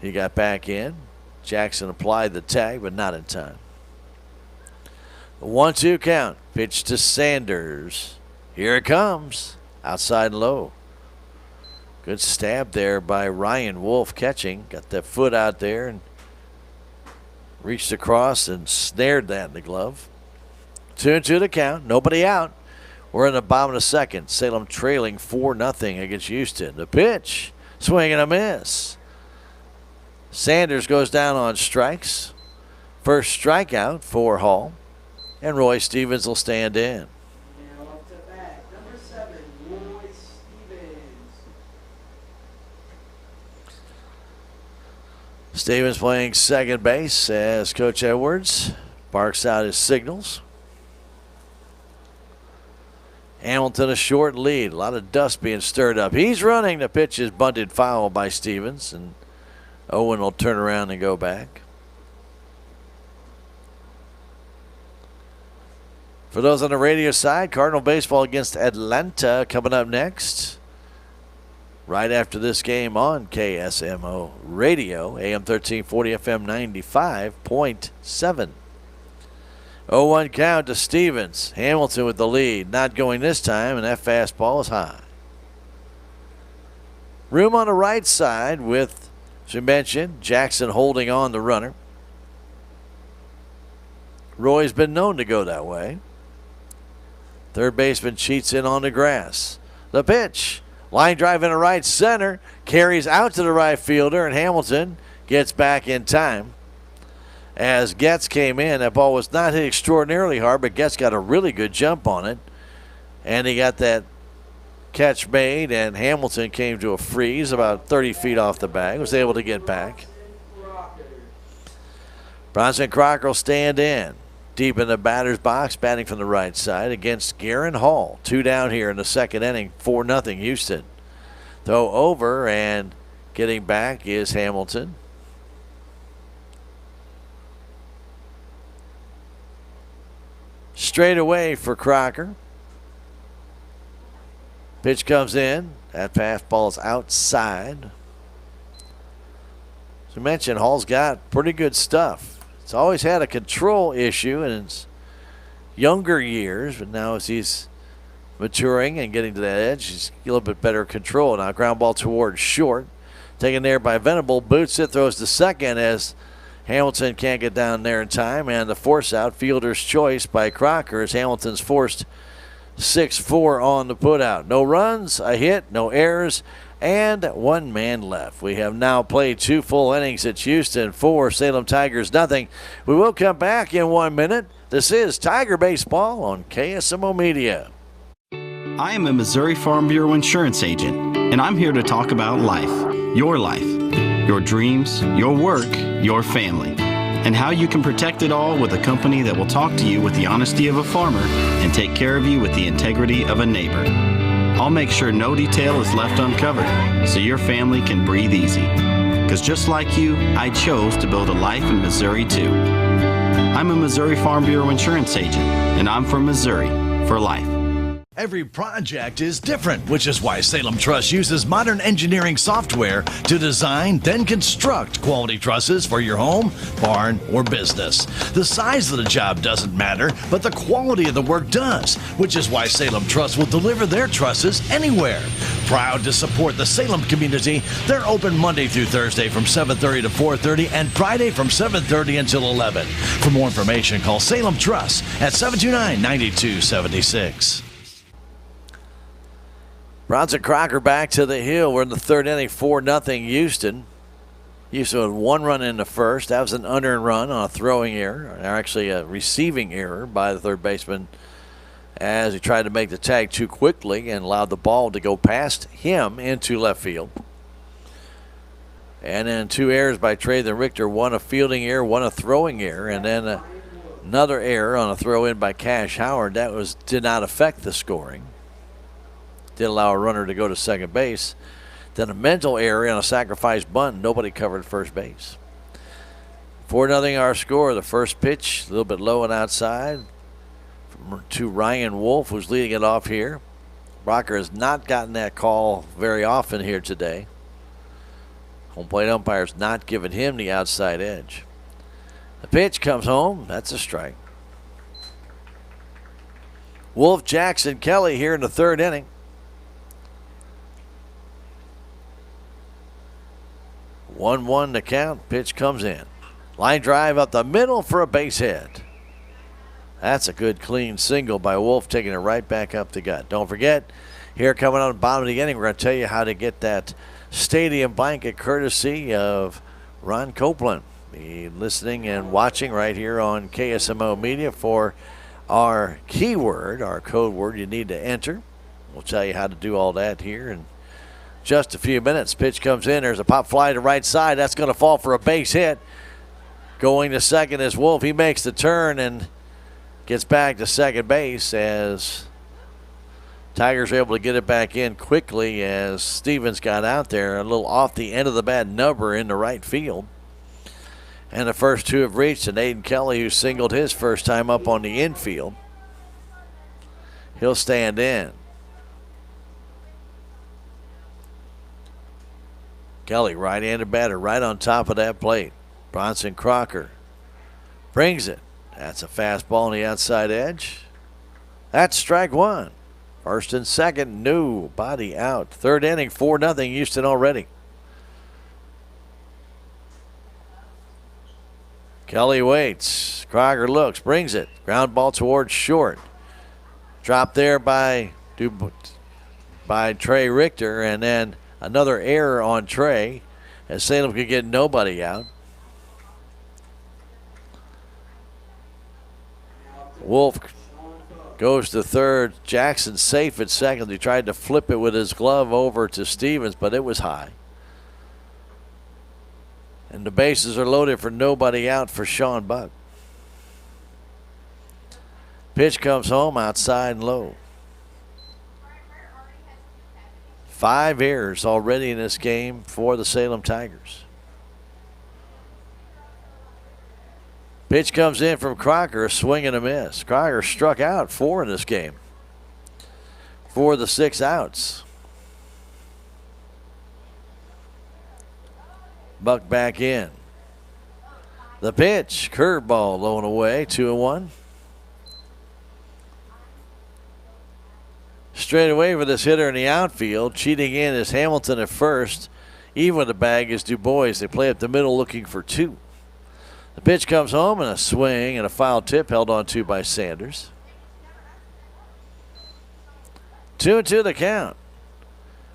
he got back in. Jackson applied the tag, but not in time. The 1-2 count. Pitch to Sanders. Here it comes. Outside low. Good stab there by Ryan Wolf catching. Got that foot out there and reached across and snared that in the glove. 2-2 the count. Nobody out. We're in the bottom of the second. Salem trailing 4-0 against Houston. The pitch. Swing and a miss. Sanders goes down on strikes. First strikeout for Hall. And Roy Stevens will stand in. Stevens playing second base as Coach Edwards barks out his signals. Hamilton a short lead. A lot of dust being stirred up. He's running. The pitch is bunted foul by Stevens, and Owen will turn around and go back. For those on the radio side, Cardinal baseball against Atlanta coming up next. Right after this game on KSMO Radio, AM 1340, FM 95.7. 0-1 count to Stevens. Hamilton with the lead. Not going this time, and that fastball is high. Room on the right side with, as we mentioned, Jackson holding on the runner. Roy's been known to go that way. Third baseman cheats in on the grass. The pitch. Line drive into right center. Carries out to the right fielder, and Hamilton gets back in time. As Getz came in, that ball was not hit extraordinarily hard, but Getz got a really good jump on it. And he got that catch made, and Hamilton came to a freeze about 30 feet off the bag. Was able to get back. Bronson Crocker will stand in. Deep in the batter's box, batting from the right side against Garen Hall. 2 down here in the second inning, 4-0 Houston. Throw over, and getting back is Hamilton. Straight away for Crocker. Pitch comes in. That fastball is outside. As we mentioned, Hall's got pretty good stuff. He's always had a control issue in his younger years, but now as he's maturing and getting to that edge, he's a little bit better control. Now ground ball towards short. Taken there by Venable. Boots it, throws to second as Hamilton can't get down there in time. And the force out, fielder's choice by Crocker as Hamilton's forced 6-4 on the putout. No runs, a hit, no errors, and 1 man left. We have now played 2 full innings at Houston, 4, Salem Tigers, nothing. We will come back in 1 minute. This is Tiger Baseball on KSMO Media. I am a Missouri Farm Bureau insurance agent, and I'm here to talk about life, your dreams, your work, your family, and how you can protect it all with a company that will talk to you with the honesty of a farmer and take care of you with the integrity of a neighbor. I'll make sure no detail is left uncovered so your family can breathe easy. Because just like you, I chose to build a life in Missouri too. I'm a Missouri Farm Bureau insurance agent, and I'm from Missouri for life. Every project is different, which is why Salem Truss uses modern engineering software to design, then construct quality trusses for your home, barn, or business. The size of the job doesn't matter, but the quality of the work does, which is why Salem Truss will deliver their trusses anywhere. Proud to support the Salem community, they're open Monday through Thursday from 7:30 to 4:30 and Friday from 7:30 until 11. For more information, call Salem Truss at 729-9276. Bronson Crocker back to the hill. We're in the third inning, 4-0 Houston. Houston with one run in the first. That was an unearned run on a throwing error, or actually a receiving error by the third baseman as he tried to make the tag too quickly and allowed the ball to go past him into left field. And then two errors by Trevathan Richter, one a fielding error, one a throwing error, and then another error on a throw in by Cash Howard. That did not affect the scoring. Did allow a runner to go to second base. Then a mental error on a sacrifice bunt. Nobody covered first base. 4-0 our score. The first pitch, a little bit low and outside to Ryan Wolf, who's leading it off here. Rocker has not gotten that call very often here today. Home plate umpire's not giving him the outside edge. The pitch comes home. That's a strike. Wolf, Jackson, Kelly here in the third inning. 1-1 to count. Pitch comes in. Line drive up the middle for a base hit. That's a good clean single by Wolf, taking it right back up the gut. Don't forget, here coming on the bottom of the inning, we're going to tell you how to get that stadium blanket courtesy of Ron Copeland. Be listening and watching right here on KSMO Media for our keyword, our code word you need to enter. We'll tell you how to do all that here in just a few minutes. Pitch comes in. There's a pop fly to right side. That's going to fall for a base hit. Going to second is Wolf. He makes the turn and gets back to second base as Tigers are able to get it back in quickly as Stevens got out there a little off the end of the bat number in the right field. And the first two have reached, and Aiden Kelly, who singled his first time up on the infield, he'll stand in. Kelly, right-handed batter, right on top of that plate. Bronson Crocker brings it. That's a fastball on the outside edge. That's strike one. First and second, no, body out. Third inning, 4-0 Houston already. Kelly waits. Crocker looks, brings it. Ground ball towards short. Dropped there by Trey Richter, and then another error on Trey as Salem could get nobody out. Wolf goes to third. Jackson safe at second. He tried to flip it with his glove over to Stevens, but it was high. And the bases are loaded for nobody out for Sean Buck. Pitch comes home outside and low. 5 errors already in this game for the Salem Tigers. Pitch comes in from Crocker, a swing and a miss. Crocker struck out 4 in this game for the 6 outs. Buck back in. The pitch, curveball low and away, 2-1. Straight away for this hitter in the outfield. Cheating in is Hamilton at first. Even with the bag is Du Bois. They play up the middle looking for 2. The pitch comes home and a swing and a foul tip held on to by Sanders. 2-2 the count.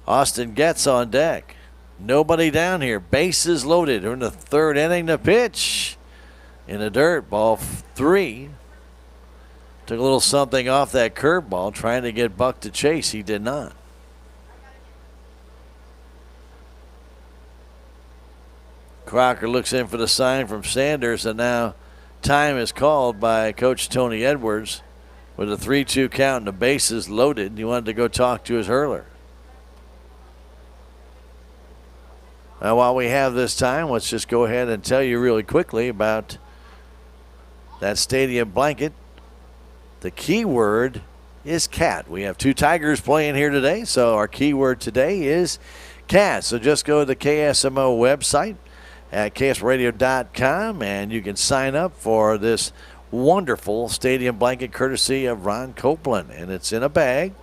Austin Getz on deck. Nobody down here. Bases loaded. We're in the third inning. The pitch in the dirt. Ball 3. Took a little something off that curveball, trying to get Buck to chase. He did not. Crocker looks in for the sign from Sanders, and now time is called by Coach Tony Edwards with a 3-2 count and the bases loaded. He wanted to go talk to his hurler. Now, while we have this time, let's just go ahead and tell you really quickly about that stadium blanket. The key word is cat. We have 2 Tigers playing here today, so our keyword today is cat. So just go to the KSMO website at ksradio.com, and you can sign up for this wonderful stadium blanket courtesy of Ron Copeland. And it's in a bag.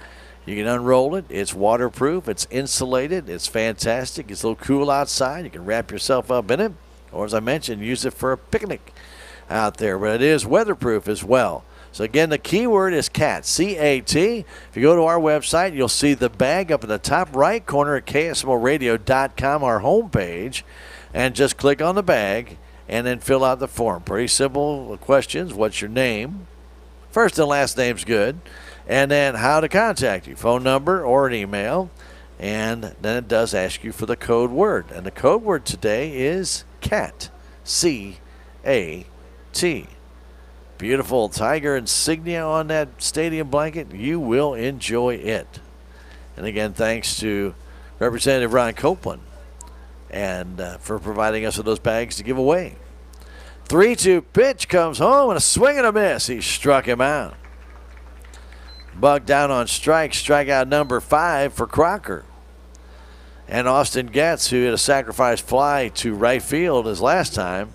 You can unroll it. It's waterproof. It's insulated. It's fantastic. It's a little cool outside. You can wrap yourself up in it. Or, as I mentioned, use it for a picnic out there. But it is weatherproof as well. So, again, the keyword is CAT, C-A-T. If you go to our website, you'll see the bag up in the top right corner at ksmoradio.com, our homepage. And just click on the bag and then fill out the form. Pretty simple questions. What's your name? First and last name's good. And then how to contact you, phone number or an email. And then it does ask you for the code word. And the code word today is CAT, C-A-T. Beautiful Tiger insignia on that stadium blanket. You will enjoy it. And again, thanks to Representative Ron Copeland and for providing us with those bags to give away. 3-2 pitch comes home and a swing and a miss. He struck him out. Buck down on strikeout number 5 for Crocker. And Austin Getz, who hit a sacrifice fly to right field his last time,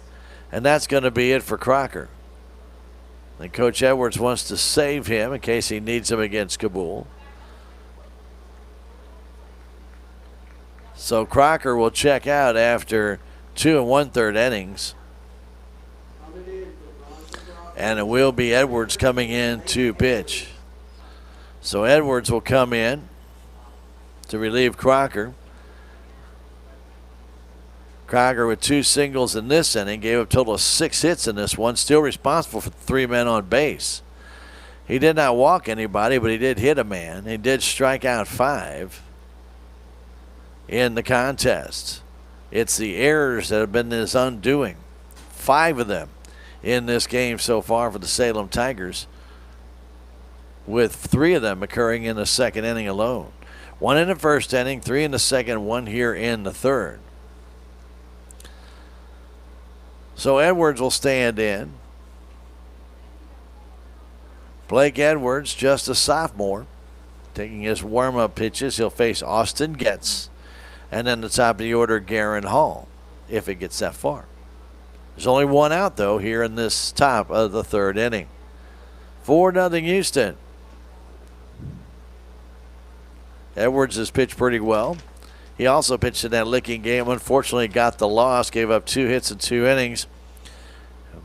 and that's going to be it for Crocker. And Coach Edwards wants to save him in case he needs him against Kabul. So Crocker will check out after 2 1/3 innings. And it will be Edwards coming in to pitch. So Edwards will come in to relieve Crocker. Crocker with 2 singles in this inning, gave up a total of 6 hits in this one, still responsible for 3 men on base. He did not walk anybody, but he did hit a man. He did strike out 5 in the contest. It's the errors that have been his undoing. 5 of them in this game so far for the Salem Tigers, with 3 of them occurring in the second inning alone. 1 in the first inning, 3 in the second, 1 here in the third. So Edwards will stand in. Blake Edwards, just a sophomore, taking his warm-up pitches. He'll face Austin Getz, and then the top of the order, Garen Hall, if it gets that far. There's only 1 out, though, here in this top of the third inning. 4-0 Houston. Edwards has pitched pretty well. He also pitched in that Licking game. Unfortunately, got the loss, gave up 2 hits in 2 innings.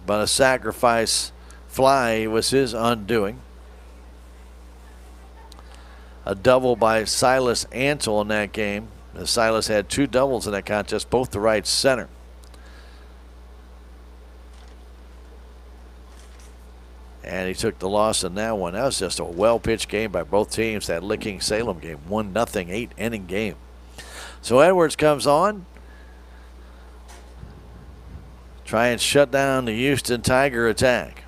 But a sacrifice fly was his undoing. A double by Silas Antle in that game. Silas had 2 doubles in that contest, both to right center. And he took the loss in that one. That was just a well-pitched game by both teams, that Licking Salem game. 1-0, 8-inning game. So Edwards comes on. Try and shut down the Houston Tiger attack.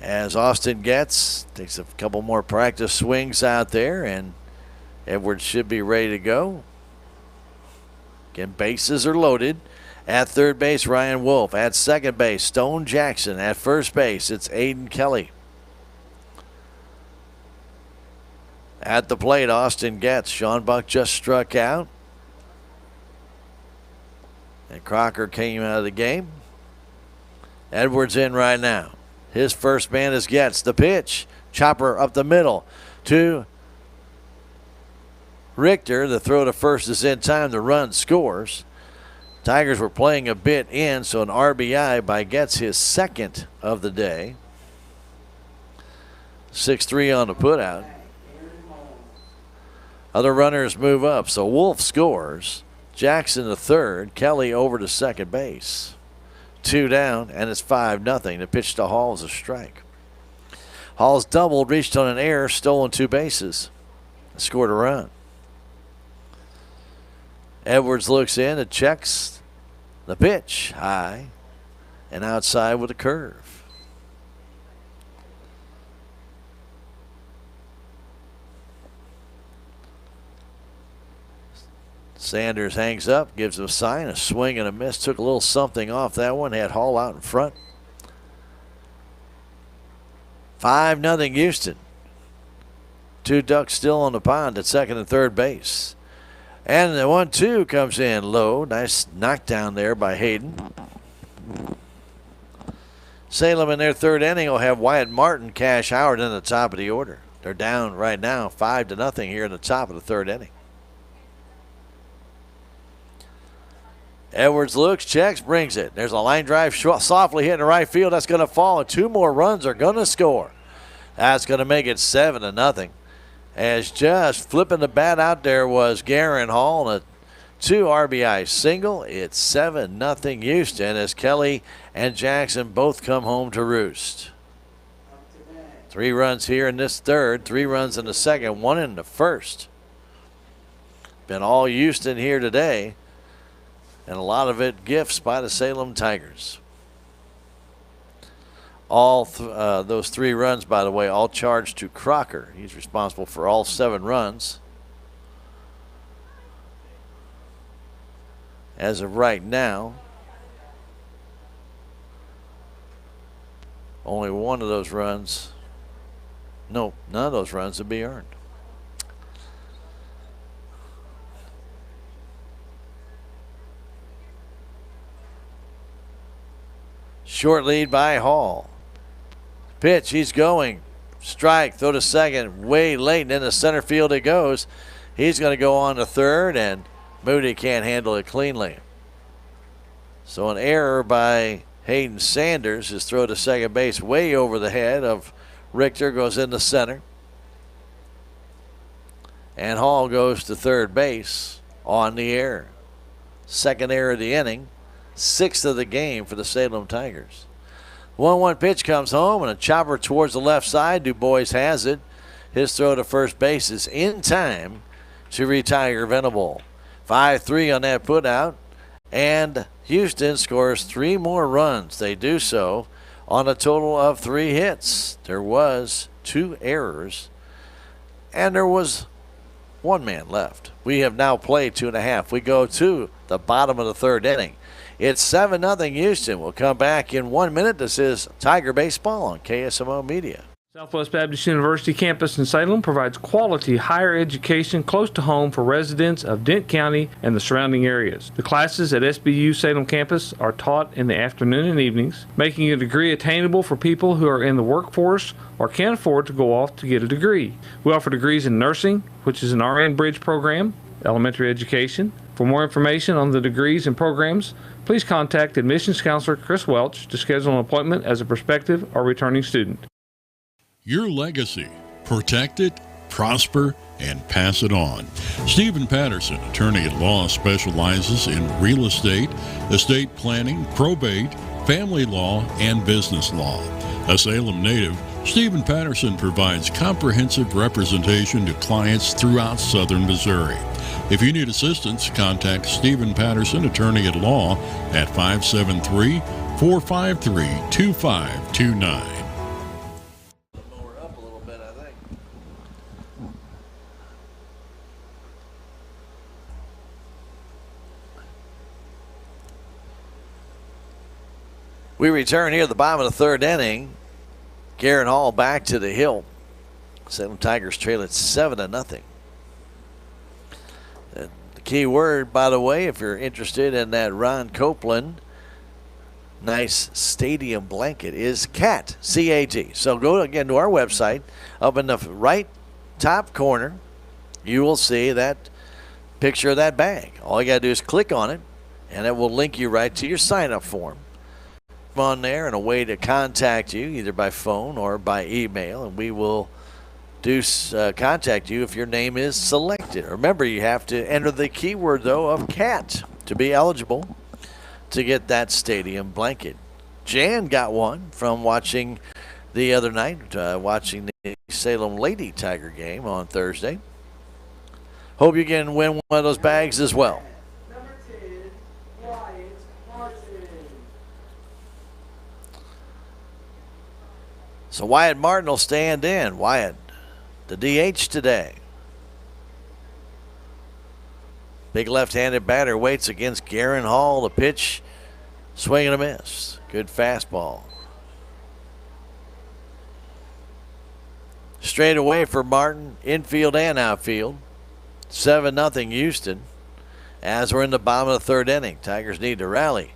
As Austin Getz takes a couple more practice swings out there, and Edwards should be ready to go. Again, bases are loaded. At third base, Ryan Wolf. At second base, Stone Jackson. At first base, it's Aiden Kelly. At the plate, Austin Getz. Sean Buck just struck out. And Crocker came out of the game. Edwards in right now. His first man is Getz. The pitch. Chopper up the middle to Richter. The throw to first is in time. The run scores. Tigers were playing a bit in, so an RBI by Getz, his second of the day. 6-3 on the putout. Other runners move up, so Wolf scores. Jackson the third. Kelly over to second base. 2 down, and it's 5-0. The pitch to Hall is a strike. Hall's doubled, reached on an error, stolen 2 bases. Scored a run. Edwards looks in and checks the pitch high and outside with a curve. Sanders hangs up, gives him a sign, a swing and a miss. Took a little something off that one. Had Hall out in front. 5-0 Houston. 2 ducks still on the pond at second and third base. And the 1-2 comes in low. Nice knockdown there by Hayden. Salem in their third inning will have Wyatt Martin, Cash Howard in the top of the order. They're down right now 5-0 here in the top of the third inning. Edwards looks, checks, brings it. There's a line drive softly hitting the right field. That's going to fall, and 2 more runs are going to score. That's going to make it 7-0. As just flipping the bat out there was Garen Hall, and a 2 RBI single. It's 7-0 Houston as Kelly and Jackson both come home to roost. 3 runs here in this third, 3 runs in the second, 1 in the first. Been all Houston here today, and a lot of it gifts by the Salem Tigers. All those 3 runs, by the way, all charged to Crocker. He's responsible for all 7 runs. As of right now, only one of those runs, no, none of those runs would be earned. Short lead by Hall. Pitch, he's going. Strike, throw to second, way late, and in the center field it goes. He's going to go on to third, and Moody can't handle it cleanly. So an error by Hayden Sanders. His throw to second base way over the head of Richter goes into center. And Hall goes to third base on the error. Second error of the inning. 6th of the game for the Salem Tigers. 1-1 pitch comes home, and a chopper towards the left side. Du Bois has it. His throw to first base is in time to retire Venable. 5-3 on that putout, and Houston scores 3 more runs. They do so on a total of 3 hits. There was 2 errors, and there was 1 man left. We have now played 2.5. We go to the bottom of the third inning. It's 7-0 Houston. We'll come back in 1 minute. This is Tiger Baseball on KSMO Media. Southwest Baptist University campus in Salem provides quality higher education close to home for residents of Dent County and the surrounding areas. The classes at SBU Salem campus are taught in the afternoon and evenings, making a degree attainable for people who are in the workforce or can't afford to go off to get a degree. We offer degrees in nursing, which is an RN Bridge program, elementary education. For more information on the degrees and programs, please contact admissions counselor Chris Welch to schedule an appointment as a prospective or returning student. Your legacy. Protect it, prosper, and pass it on. Stephen Patterson, attorney at law, specializes in real estate, estate planning, probate, family law, and business law. A Salem native, Stephen Patterson provides comprehensive representation to clients throughout southern Missouri. If you need assistance, contact Stephen Patterson, attorney at law, at 573-453-2529. We return here at the bottom of the third inning. Garen Hall back to the hill. Salem Tigers trail at 7-0. The key word, by the way, if you're interested in that Ron Copeland nice stadium blanket, is CAT, C-A-T. So go again to our website. Up in the right top corner, you will see that picture of that bag. All you got to do is click on it, and it will link you right to your sign-up form. On there and a way to contact you either by phone or by email, and we will contact you if your name is selected. Remember, you have to enter the keyword though of CAT to be eligible to get that stadium blanket. Jan got one from watching the other night, watching the Salem Lady Tiger game on Thursday. Hope you can win one of those bags as well. So Wyatt Martin will stand in. Wyatt, the DH today. Big left-handed batter waits against Garen Hall. The pitch, swing and a miss. Good fastball. Straight away for Martin, infield and outfield. 7-0 Houston. As we're in the bottom of the third inning, Tigers need to rally.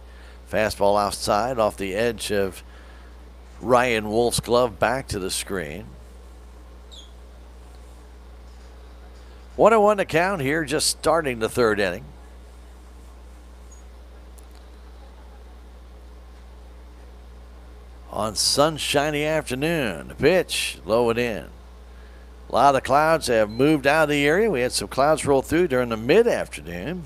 Fastball outside off the edge of Ryan Wolf's glove, back to the screen. 1-1 to count here, just starting the third inning. On sunshiny afternoon, the pitch low and in. A lot of clouds have moved out of the area. We had some clouds roll through during the mid-afternoon.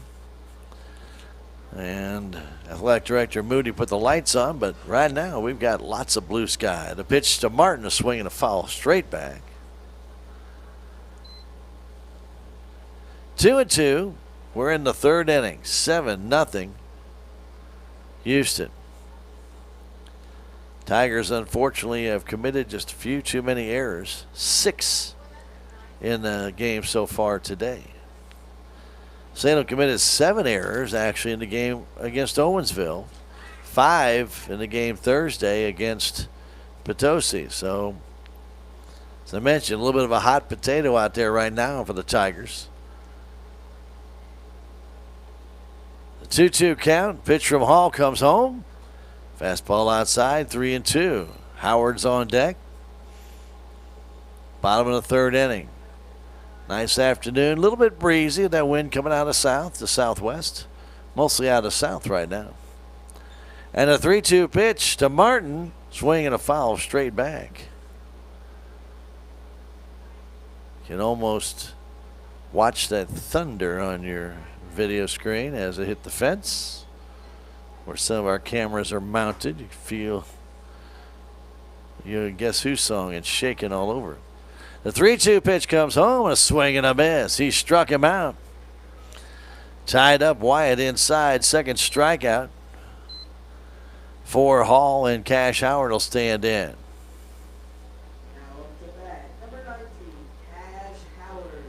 And Athletic Director Moody put the lights on, but right now we've got lots of blue sky. The pitch to Martin, a swing and a foul straight back. 2-2. We're in the third inning. 7-0 Houston. Tigers, unfortunately, have committed just a few too many errors. 6 in the game so far today. Salem committed 7 errors, actually, in the game against Owensville. 5 in the game Thursday against Potosi. So, as I mentioned, a little bit of a hot potato out there right now for the Tigers. The 2-2 count. Pitch from Hall comes home. Fastball outside, 3-2. Howard's on deck. Bottom of the third inning. Nice afternoon, a little bit breezy. That wind coming out of south to southwest. Mostly out of south right now. And a 3-2 pitch to Martin. Swing and a foul straight back. You can almost watch that thunder on your video screen as it hit the fence. Where some of our cameras are mounted. You feel, Guess Who song, it's shaking all over. The 3-2 pitch comes home, a swing and a miss. He struck him out. Tied up Wyatt inside, second strikeout. For Hall, and Cash Howard will stand in. Now up to bat, number 19, Cash Howard.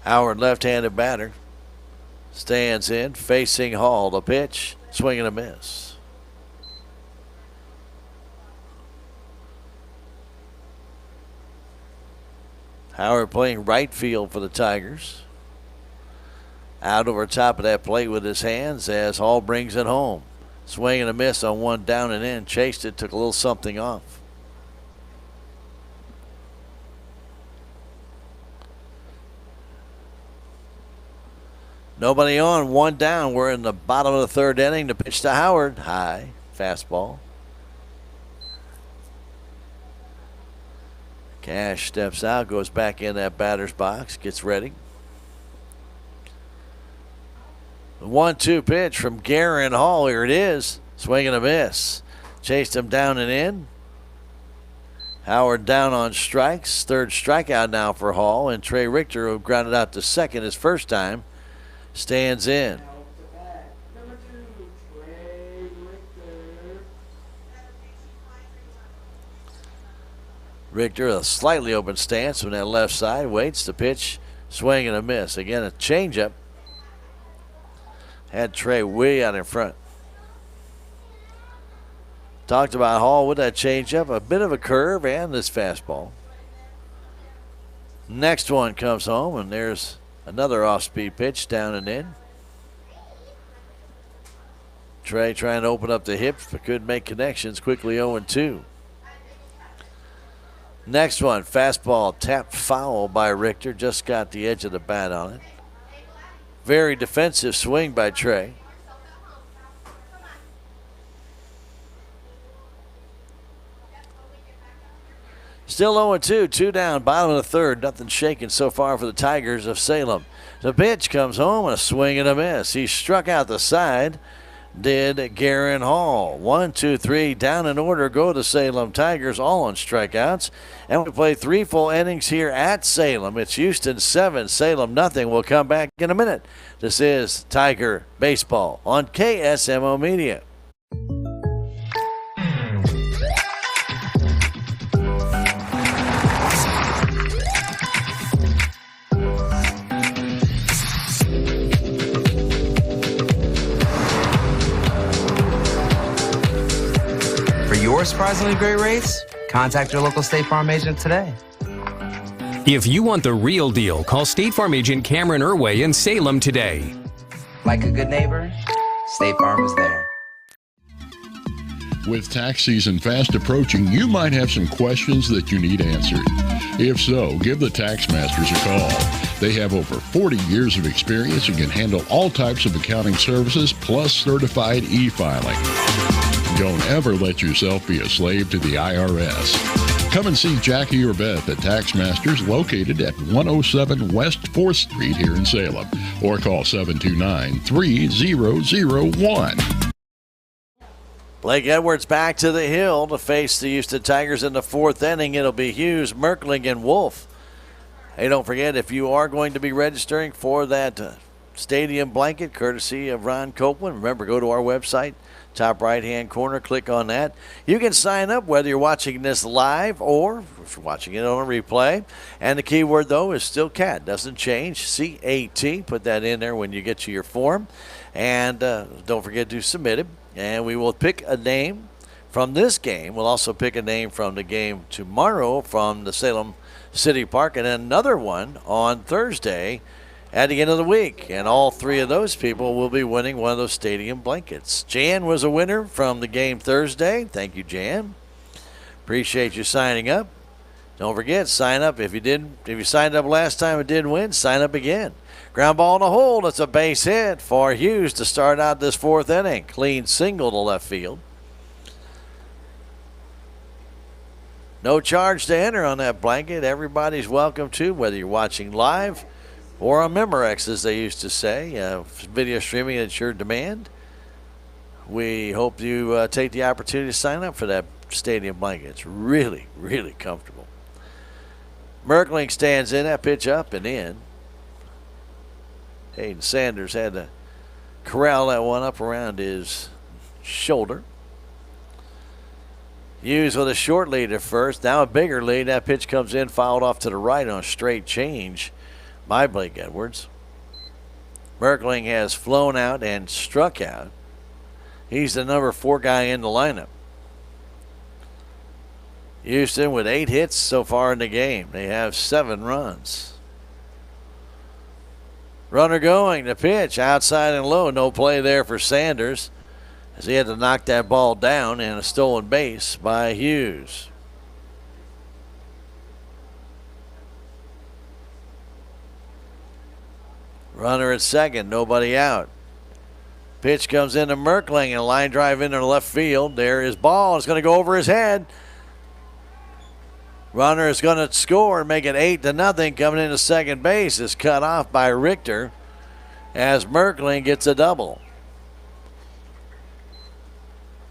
Howard, left-handed batter. Stands in, facing Hall. The pitch, swing and a miss. Howard playing right field for the Tigers. Out over top of that plate with his hands as Hall brings it home. Swing and a miss on one down and in. Chased it, took a little something off. Nobody on, one down. We're in the bottom of the third inning. The pitch to Howard. High, fastball. Cash steps out, goes back in that batter's box, gets ready. The 1-2 pitch from Guerin Hall. Here it is. Swing and a miss. Chased him down and in. Howard down on strikes. Third strikeout now for Hall. And Trey Richter, who grounded out to second his first time, stands in. Number 2, Trey Richter. Richter, a slightly open stance from that left side, waits the pitch, swing and a miss. Again, a changeup. Had Trey way out in front. Talked about Hall with that changeup, a bit of a curve, and this fastball. Next one comes home, and there's another off-speed pitch down and in. Trey trying to open up the hips, but couldn't make connections. Quickly 0-2. Next one, fastball tapped foul by Richter. Just got the edge of the bat on it. Very defensive swing by Trey. Still 0-2, 2 down, bottom of the third. Nothing shaking so far for the Tigers of Salem. The pitch comes home, and a swing and a miss. He struck out the side. Did Guerin Hall. 1, 2, 3 down in order go the Salem Tigers, all on strikeouts. And we play 3 full innings here at Salem. It's Houston 7, Salem nothing. We'll come back in a minute. This is Tiger Baseball on KSMO Media. Your surprisingly great race? Contact your local State Farm agent today. If you want the real deal, call State Farm agent Cameron Irway in Salem today. Like a good neighbor, State Farm is there. With tax season fast approaching, you might have some questions that you need answered. If so, give the Tax Masters a call. They have over 40 years of experience and can handle all types of accounting services plus certified e-filing. Don't ever let yourself be a slave to the IRS. Come and see Jackie or Beth at Tax Masters, located at 107 West 4th Street here in Salem, or call 729-3001. Blake Edwards back to the hill to face the Houston Tigers in the fourth inning. It'll be Hughes, Merkling, and Wolf. Hey, don't forget, if you are going to be registering for that stadium blanket, courtesy of Ron Copeland, remember, go to our website, top right-hand corner, click on that. You can sign up whether you're watching this live or if you're watching it on a replay. And the keyword, though, is still CAT. Doesn't change, C-A-T. Put that in there when you get to your form. And don't forget to submit it. And we will pick a name from this game. We'll also pick a name from the game tomorrow from the Salem City Park, and another one on Thursday at the end of the week. And all three of those people will be winning one of those stadium blankets. Jan was a winner from the game Thursday. Thank you, Jan. Appreciate you signing up. Don't forget, sign up. If you signed up last time and didn't win, sign up again. Ground ball in the hole. It's a base hit for Hughes to start out this fourth inning. Clean single to left field. No charge to enter on that blanket. Everybody's welcome to, whether you're watching live or on Memorex, as they used to say. Video streaming at your demand. We hope you take the opportunity to sign up for that stadium blanket. It's really, really comfortable. Merkling stands in. That pitch up and in. Hayden Sanders had to corral that one up around his shoulder. Hughes with a short lead at first. Now a bigger lead. That pitch comes in, fouled off to the right on a straight change by Blake Edwards. Merkling has flown out and struck out. He's the number 4 guy in the lineup. Houston with 8 hits so far in the game. They have 7 runs. Runner going, the pitch outside and low. No play there for Sanders, as he had to knock that ball down, and a stolen base by Hughes. Runner at second, nobody out. Pitch comes into Merkling, and a line drive into left field. There is ball. It's going to go over his head. Runner is going to score and make it 8-0. Coming into second base is cut off by Richter as Merkling gets a double.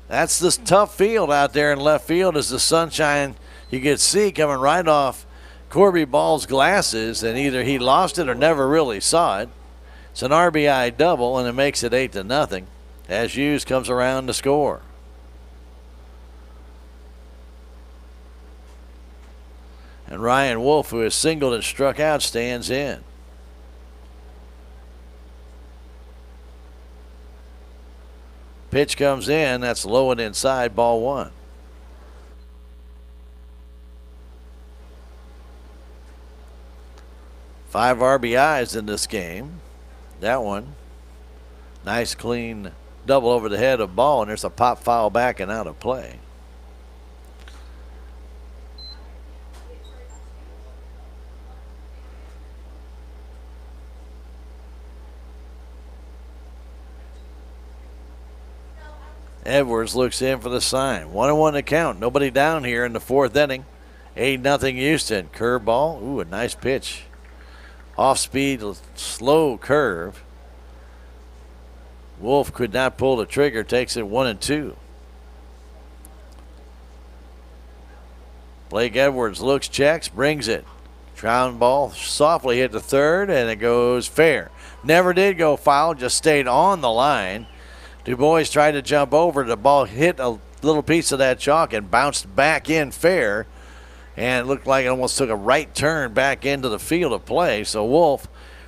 That's the tough field out there in left field, as the sunshine you can see coming right off Corby Ball's glasses, and either he lost it or never really saw it. It's an RBI double, and it makes it 8-0 as Hughes comes around to score. And Ryan Wolf, who has singled and struck out, stands in. Pitch comes in. That's low and inside, ball 1. Five RBIs in this game. That one, nice clean double over the head of Ball, and there's a pop foul back and out of play. Edwards looks in for the sign. 1-1 to count. Nobody down here in the fourth inning. 8-0 Houston. Curveball. Ooh, a nice pitch. Off speed, slow curve. Wolf could not pull the trigger. Takes it 1-2. Blake Edwards looks, checks, brings it. Ground ball softly hit the third, and it goes fair. Never did go foul, just stayed on the line. Du Bois tried to jump over. The ball hit a little piece of that chalk and bounced back in fair. And it looked like it almost took a right turn back into the field of play. So Wolf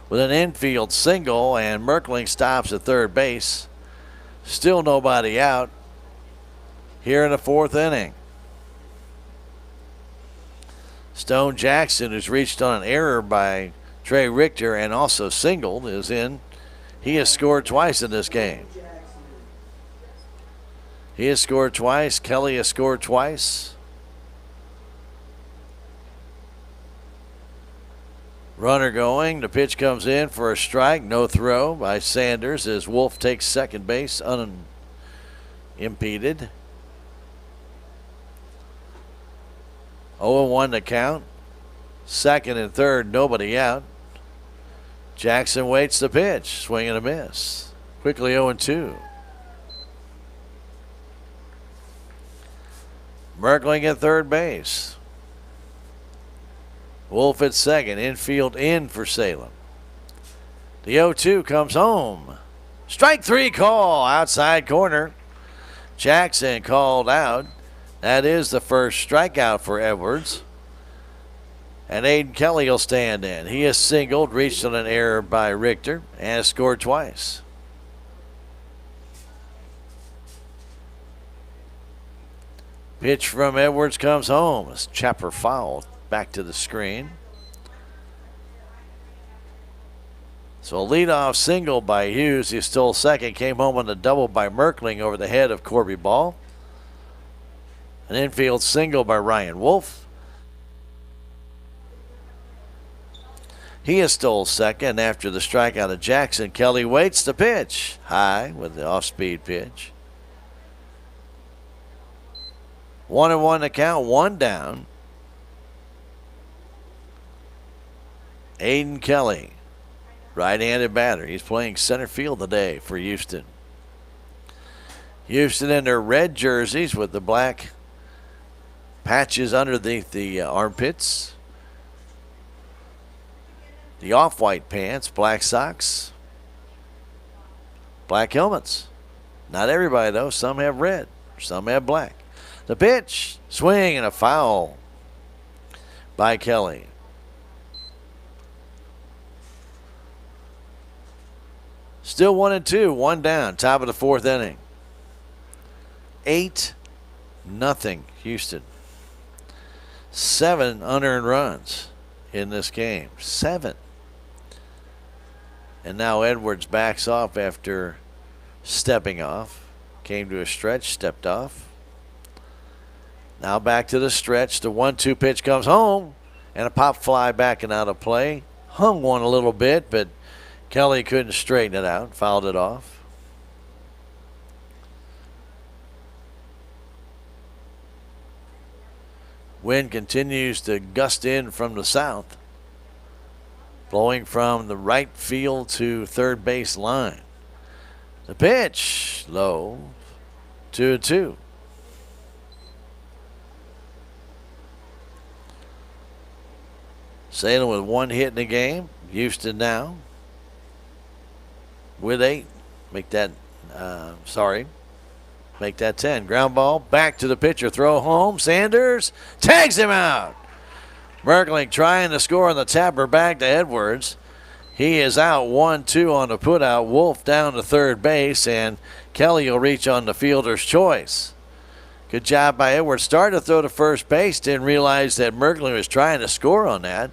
with an infield single, and Merkling stops at third base. Still nobody out here in the fourth inning. Stone Jackson, who's reached on an error by Trey Richter and also singled, is in. He has scored twice in this game. He has scored twice. Kelly has scored twice. Runner going. The pitch comes in for a strike. No throw by Sanders as Wolf takes second base unimpeded. 0-1 to count. Second and third, nobody out. Jackson waits the pitch. Swing and a miss. Quickly 0-2. Merkling at third base. Wolf at second. Infield in for Salem. The 0-2 comes home. Strike three call. Outside corner. Jackson called out. That is the first strikeout for Edwards. And Aiden Kelly will stand in. He has singled, reached on an error by Richter, and has scored twice. Pitch from Edwards comes home. It's Chapper foul. Back to the screen. So a leadoff single by Hughes. He stole second. Came home on a double by Merkling over the head of Corby Ball. An infield single by Ryan Wolf. He has stole second after the strikeout of Jackson. Kelly waits the pitch. High with the off-speed pitch. 1-1 to count, one down. Aiden Kelly, right-handed batter. He's playing center field today for Houston. Houston in their red jerseys with the black patches underneath the armpits. The off-white pants, black socks, black helmets. Not everybody, though. Some have red, some have black. The pitch, swing, and a foul by Kelly. Still 1-2, one down, top of the fourth inning. 8-0 Houston. 7 unearned runs in this game. 7. And now Edwards backs off after stepping off. Came to a stretch, stepped off. Now back to the stretch. The 1-2 pitch comes home. And a pop fly backing out of play. Hung one a little bit, but Kelly couldn't straighten it out. Fouled it off. Wind continues to gust in from the south, blowing from the right field to third base line. The pitch, low, 2-2. Salem with 1 hit in the game. Houston now with 8. Make that 10. Ground ball back to the pitcher. Throw home. Sanders tags him out. Merkling trying to score on the tapper back to Edwards. He is out 1-2 on the putout. Wolf down to third base, and Kelly will reach on the fielder's choice. Good job by Edwards. Started to throw to first base. Didn't realize that Merkling was trying to score on that.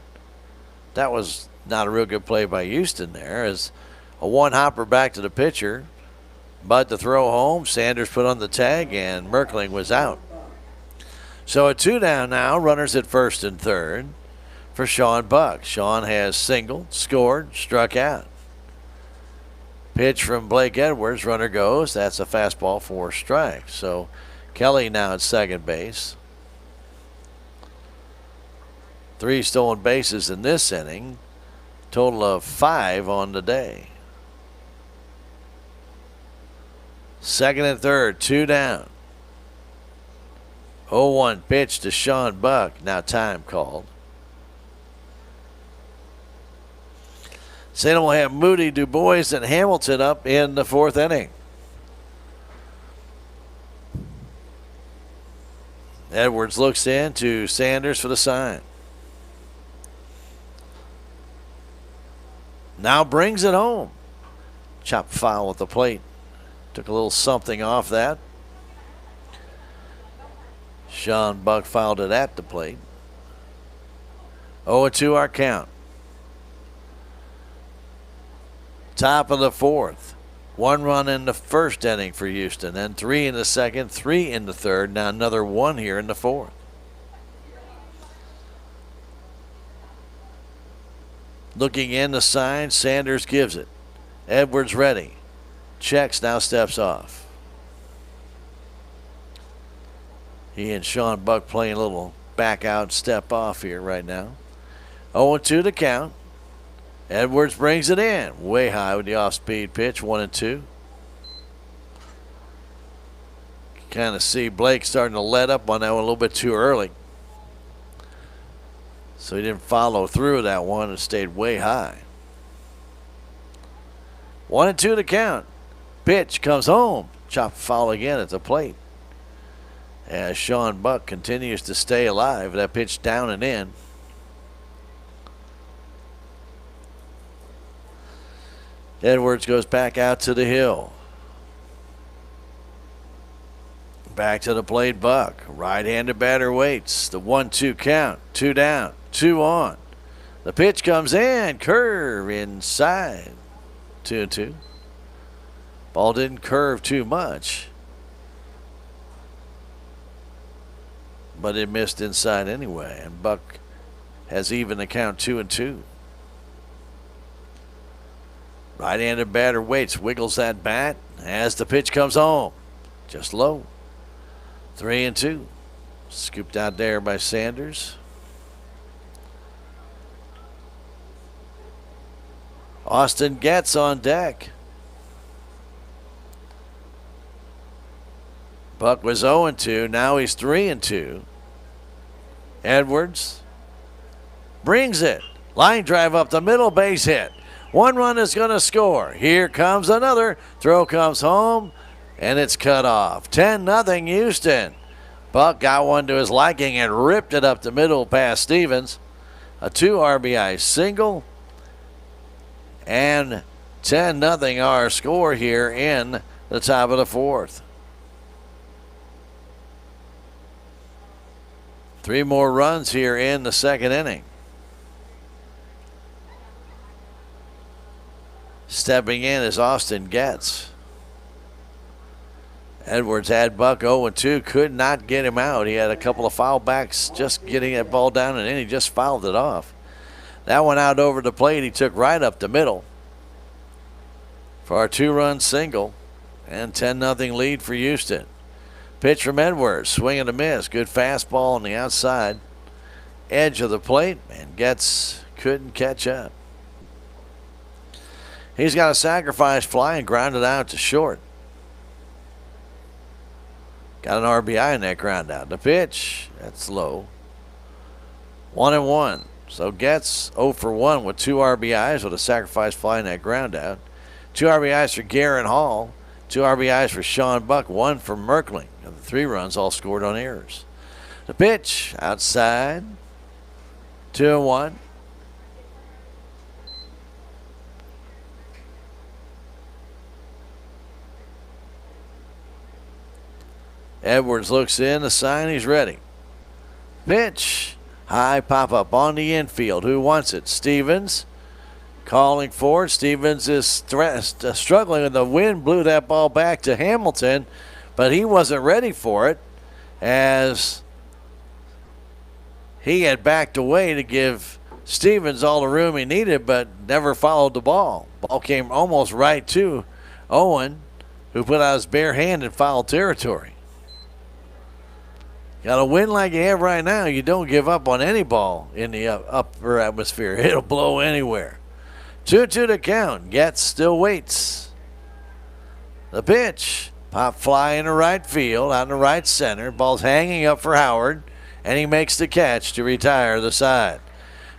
That was not a real good play by Houston there, as a one-hopper back to the pitcher. But the throw home, Sanders put on the tag, and Merkling was out. So a 2 down now, runners at first and third for Sean Buck. Sean has singled, scored, struck out. Pitch from Blake Edwards, runner goes. That's a fastball for a strike. So Kelly now at second base. 3 stolen bases in this inning, total of 5 on the day. Second and third, 2 down. 0-1 pitch to Sean Buck. Now time called. Salem will have Moody, Du Bois, and Hamilton up in the fourth inning. Edwards looks in to Sanders for the sign. Now brings it home. Chop foul at the plate. Took a little something off that. Sean Buck fouled it at the plate. 0-2 our count. Top of the fourth. 1 run in the first inning for Houston, then 3 in the second, 3 in the third, now another 1 here in the fourth. Looking in the sign, Sanders gives it. Edwards ready. Checks, now steps off. He and Sean Buck playing a little back out, step off here right now. 0-2 to count. Edwards brings it in. Way high with the off-speed pitch, 1-2. Kind of see Blake starting to let up on that one a little bit too early. So he didn't follow through that one and stayed way high. 1-2 to count. Pitch comes home. Chop foul again at the plate. As Sean Buck continues to stay alive. That pitch down and in. Edwards goes back out to the hill. Back to the plate, Buck. Right-handed batter waits. The 1-2 count. 2 down, 2 on. The pitch comes in. Curve inside. 2-2. Ball didn't curve too much, but it missed inside anyway. And Buck has even the count, 2-2. Right-handed batter waits, wiggles that bat as the pitch comes home. Just low. 3-2. Scooped out there by Sanders. Austin Getz on deck. Buck was 0-2. Now he's 3-2. Edwards brings it. Line drive up the middle, base hit. 1 run is going to score. Here comes another. Throw comes home, and it's cut off. 10-0 Houston. Buck got one to his liking and ripped it up the middle past Stevens. A 2 RBI single. And 10-0 our score here in the top of the fourth. 3 more runs here in the second inning. Stepping in is Austin Getz. Edwards had Buck 0-2, could not get him out. He had a couple of foul backs just getting that ball down, and then he just fouled it off. That one out over the plate, he took right up the middle for our 2-run single, and 10-0 lead for Houston. Pitch from Edwards, swing and a miss. Good fastball on the outside edge of the plate, and Getz couldn't catch up. He's got a sacrifice fly and grounded out to short. Got an RBI in that ground out. The pitch, that's low. 1-1. So Getz 0 for 1 with 2 RBIs with a sacrifice fly in that ground out. 2 RBIs for Garen Hall. 2 RBIs for Sean Buck. 1 for Merkling. And the 3 runs all scored on errors. The pitch outside. 2-1. Edwards looks in, the sign, he's ready. Pitch. High pop up on the infield. Who wants it? Stevens calling for it. Stevens is struggling, and the wind blew that ball back to Hamilton, but he wasn't ready for it as he had backed away to give Stevens all the room he needed, but never followed the ball. Ball came almost right to Owen, who put out his bare hand in foul territory. Got a win like you have right now, you don't give up on any ball in the upper atmosphere. It'll blow anywhere. 2-2 to count. Getz still waits. The pitch. Pop fly into right field, out in the right center. Ball's hanging up for Howard, and he makes the catch to retire the side.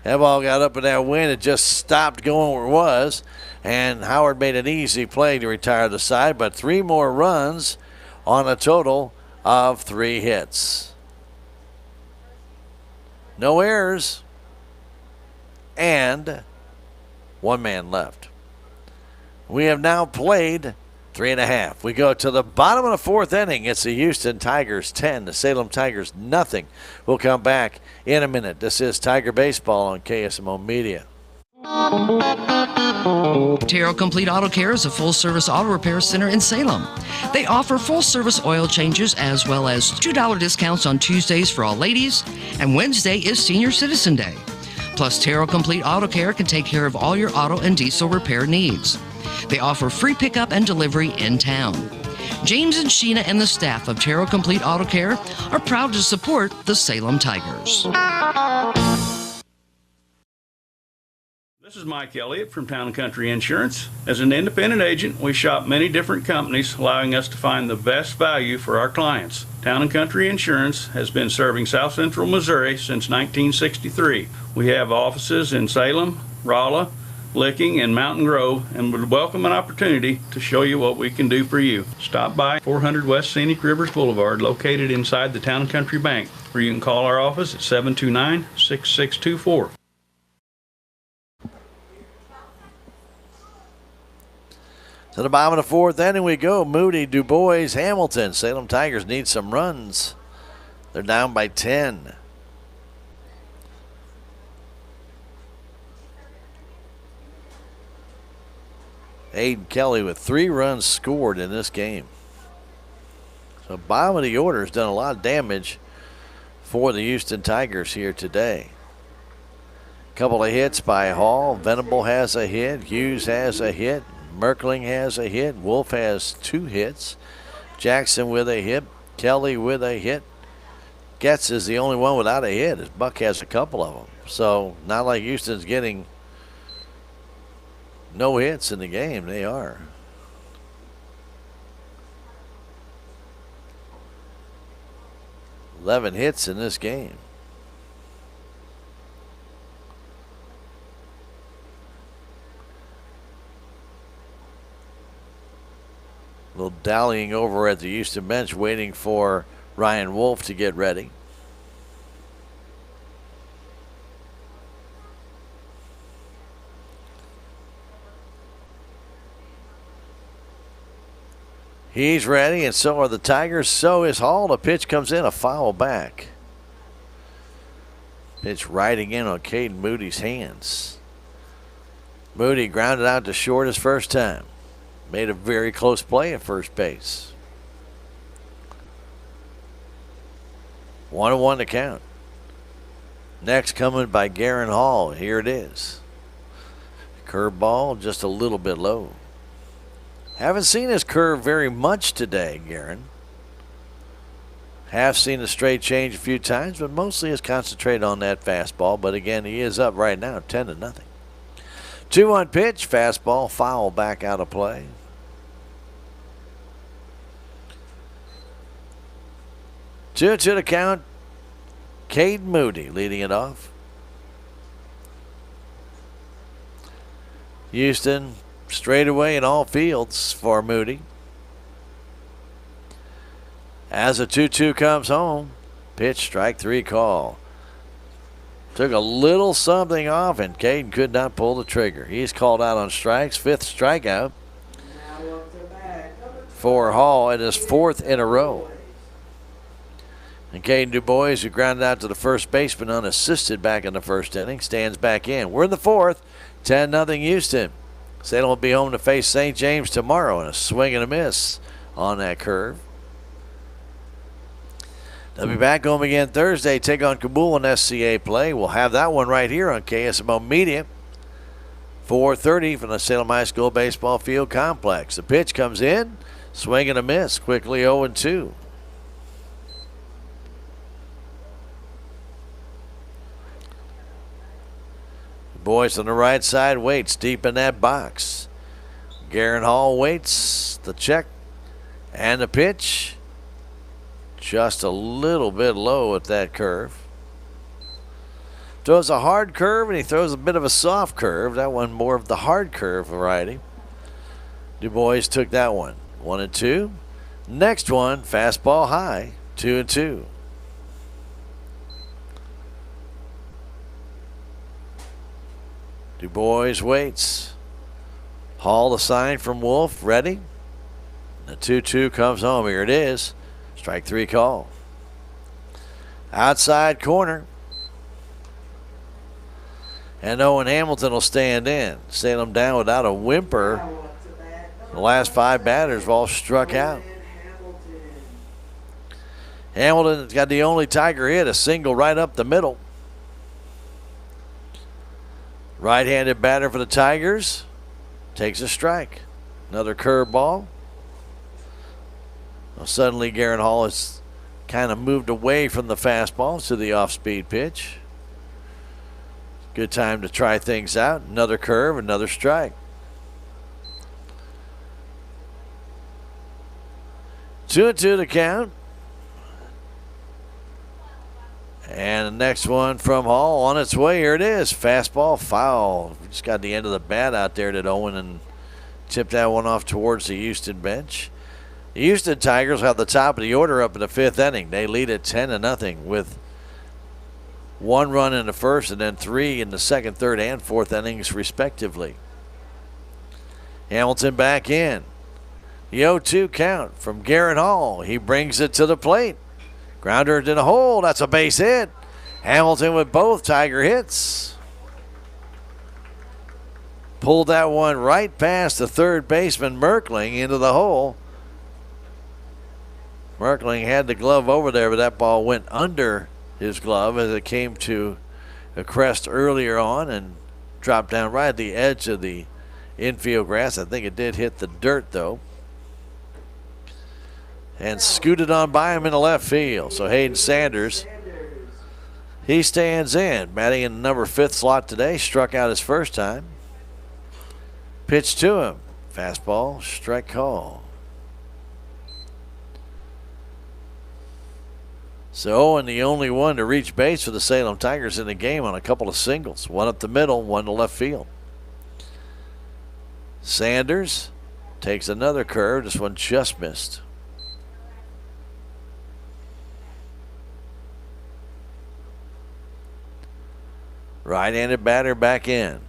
That ball got up in that wind. It just stopped going where it was, and Howard made an easy play to retire the side, but 3 more runs on a total of 3 hits. No errors, and 1 man left. We have now played 3.5. We go to the bottom of the fourth inning. It's the Houston Tigers 10, the Salem Tigers nothing. We'll come back in a minute. This is Tiger Baseball on KSMO Media. Terrell Complete Auto Care is a full-service auto repair center in Salem. They offer full-service oil changes as well as $2 discounts on Tuesdays for all ladies, and Wednesday is Senior Citizen Day. Plus, Terrell Complete Auto Care can take care of all your auto and diesel repair needs. They offer free pickup and delivery in town. James and Sheena and the staff of Terrell Complete Auto Care are proud to support the Salem Tigers. This is Mike Elliott from Town & Country Insurance. As an independent agent, we shop many different companies, allowing us to find the best value for our clients. Town & Country Insurance has been serving South Central Missouri since 1963. We have offices in Salem, Rolla, Licking, and Mountain Grove, and would welcome an opportunity to show you what we can do for you. Stop by 400 West Scenic Rivers Boulevard, located inside the Town & Country Bank, or you can call our office at 729-6624. To the bottom of the fourth inning we go. Moody, Du Bois, Hamilton. Salem Tigers need some runs. They're down by 10. Aiden Kelly with 3 runs scored in this game. So bottom of the order has done a lot of damage for the Houston Tigers here today. Couple of hits by Hall. Venable has a hit. Hughes has a hit. Merkling has a hit. Wolf has 2 hits. Jackson with a hit. Kelly with a hit. Getz is the only one without a hit, as Buck has a couple of them. So not like Houston's getting no hits in the game. They are. $11 hits in this game. A little dallying over at the Houston bench, waiting for Ryan Wolf to get ready. He's ready, and so are the Tigers. So is Hall. The pitch comes in, a foul back. Pitch riding in on Caden Moody's hands. Moody grounded out to short his first time. Made a very close play at first base. 1-1 to count. Next coming by Garen Hall. Here it is. Curveball just a little bit low. Haven't seen his curve very much today, Garen. Have seen a straight change a few times, but mostly is concentrated on that fastball. But again, he is up right now, 10-0. 2-1 pitch, fastball, foul back out of play. Two to the count. Cade Moody leading it off. Houston straight away in all fields for Moody. As a 2-2 comes home, pitch, strike 3 call. Took a little something off, and Caden could not pull the trigger. He's called out on strikes, 5th strikeout for Hall, and his 4th in a row. And Caden Du Bois, who grounded out to the first baseman unassisted back in the first inning, stands back in. We're in the 4th, 10-0 Houston. Salem will be home to face St. James tomorrow, and a swing and a miss on that curve. They'll be back home again Thursday, take on Kabul in SCA play. We'll have that one right here on KSMO Media. 4:30 from the Salem High School baseball field complex. The pitch comes in, swing and a miss, quickly 0-2. Boys on the right side waits deep in that box. Garen Hall waits, the check and the pitch. Just a little bit low at that curve. Throws a hard curve and he throws a bit of a soft curve. That one more of the hard curve variety. Du Bois took that one. 1-2. Next one, fastball high, 2-2. Du Bois waits. Hall the sign from Wolf, ready. The 2-2 comes home. Here it is. Strike 3 call. Outside corner. And Owen Hamilton will stand in. Salem down without a whimper. The last 5 batters have all struck out. Hamilton's got the only Tiger hit, a single right up the middle. Right-handed batter for the Tigers. Takes a strike. Another curveball. Well, suddenly Garen Hall has kind of moved away from the fastball to the off-speed pitch. Good time to try things out. Another curve, another strike. 2-2 to count. And the next one from Hall on its way. Here it is. Fastball foul. Just got the end of the bat out there that Owen and tipped that one off towards the Houston bench. The Houston Tigers have the top of the order up in the 5th inning. They lead at 10-0 with 1 run in the first and then 3 in the second, third, and fourth innings respectively. Hamilton back in. The 0-2 count from Garen Hall. He brings it to the plate. Grounder in the hole. That's a base hit. Hamilton with both Tiger hits. Pulled that one right past the third baseman Merkling into the hole. Merkling had the glove over there, but that ball went under his glove as it came to a crest earlier on and dropped down right at the edge of the infield grass. I think it did hit the dirt, though. And scooted on by him in the left field. So Hayden Sanders, he stands in, batting in the number 5th slot today. Struck out his first time. Pitch to him. Fastball, strike call. So Owen, the only one to reach base for the Salem Tigers in the game on a couple of singles. One up the middle, one to left field. Sanders takes another curve. This one just missed. Right-handed batter back in.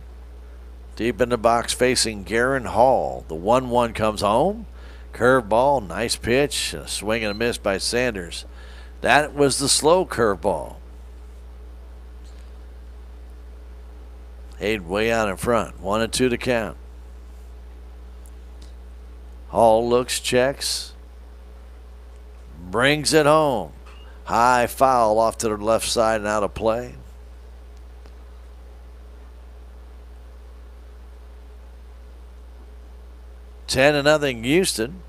Deep in the box facing Garen Hall. The 1-1 comes home. Curveball, nice pitch. A swing and a miss by Sanders. That was the slow curveball. Hayden way out in front. 1-2 to count. Hall looks, checks. Brings it home. High foul off to the left side and out of play. $10-0 Houston.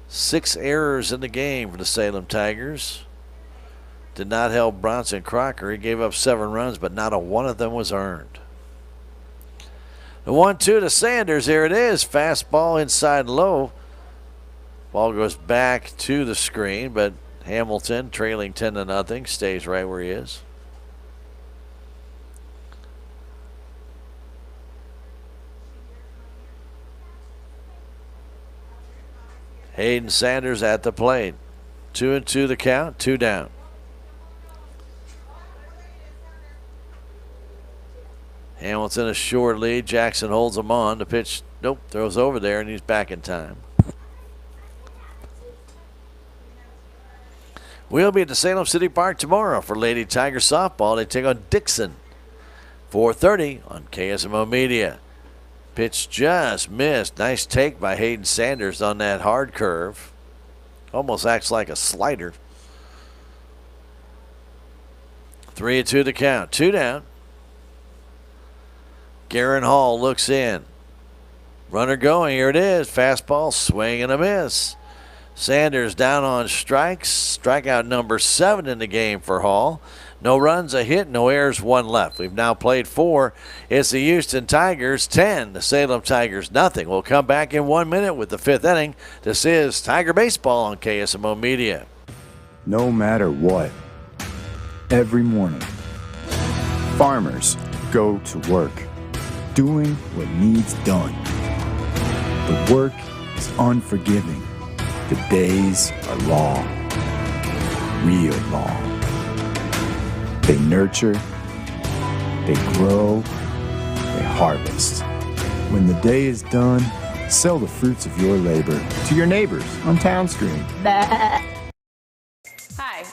6 errors in the game for the Salem Tigers. Did not help Bronson Crocker. He gave up 7 runs, but not a one of them was earned. The 1-2 to Sanders. Here it is. Fastball inside low. Ball goes back to the screen, but Hamilton, trailing 10-0, stays right where he is. Hayden Sanders at the plate. 2-2 the count, 2 down. Hamilton a short lead. Jackson holds him on. The pitch, nope, throws over there, and he's back in time. We'll be at the Salem City Park tomorrow for Lady Tiger softball. They take on Dixon. 4:30 on KSMO Media. Pitch just missed. Nice take by Hayden Sanders on that hard curve. Almost acts like a slider. 3-2 to count. 2 down. Garen Hall looks in. Runner going. Here it is. Fastball, swing and a miss. Sanders down on strikes. Strikeout number 7 in the game for Hall. No runs, a hit, no errors, 1 left. We've now played 4. It's the Houston Tigers 10, the Salem Tigers nothing. We'll come back in 1 minute with the 5th inning. This is Tiger Baseball on KSMO Media. No matter what, every morning, farmers go to work, doing what needs done. The work is unforgiving. The days are long, real long. They nurture, they grow, they harvest. When the day is done, sell the fruits of your labor to your neighbors on Town Stream. Hi,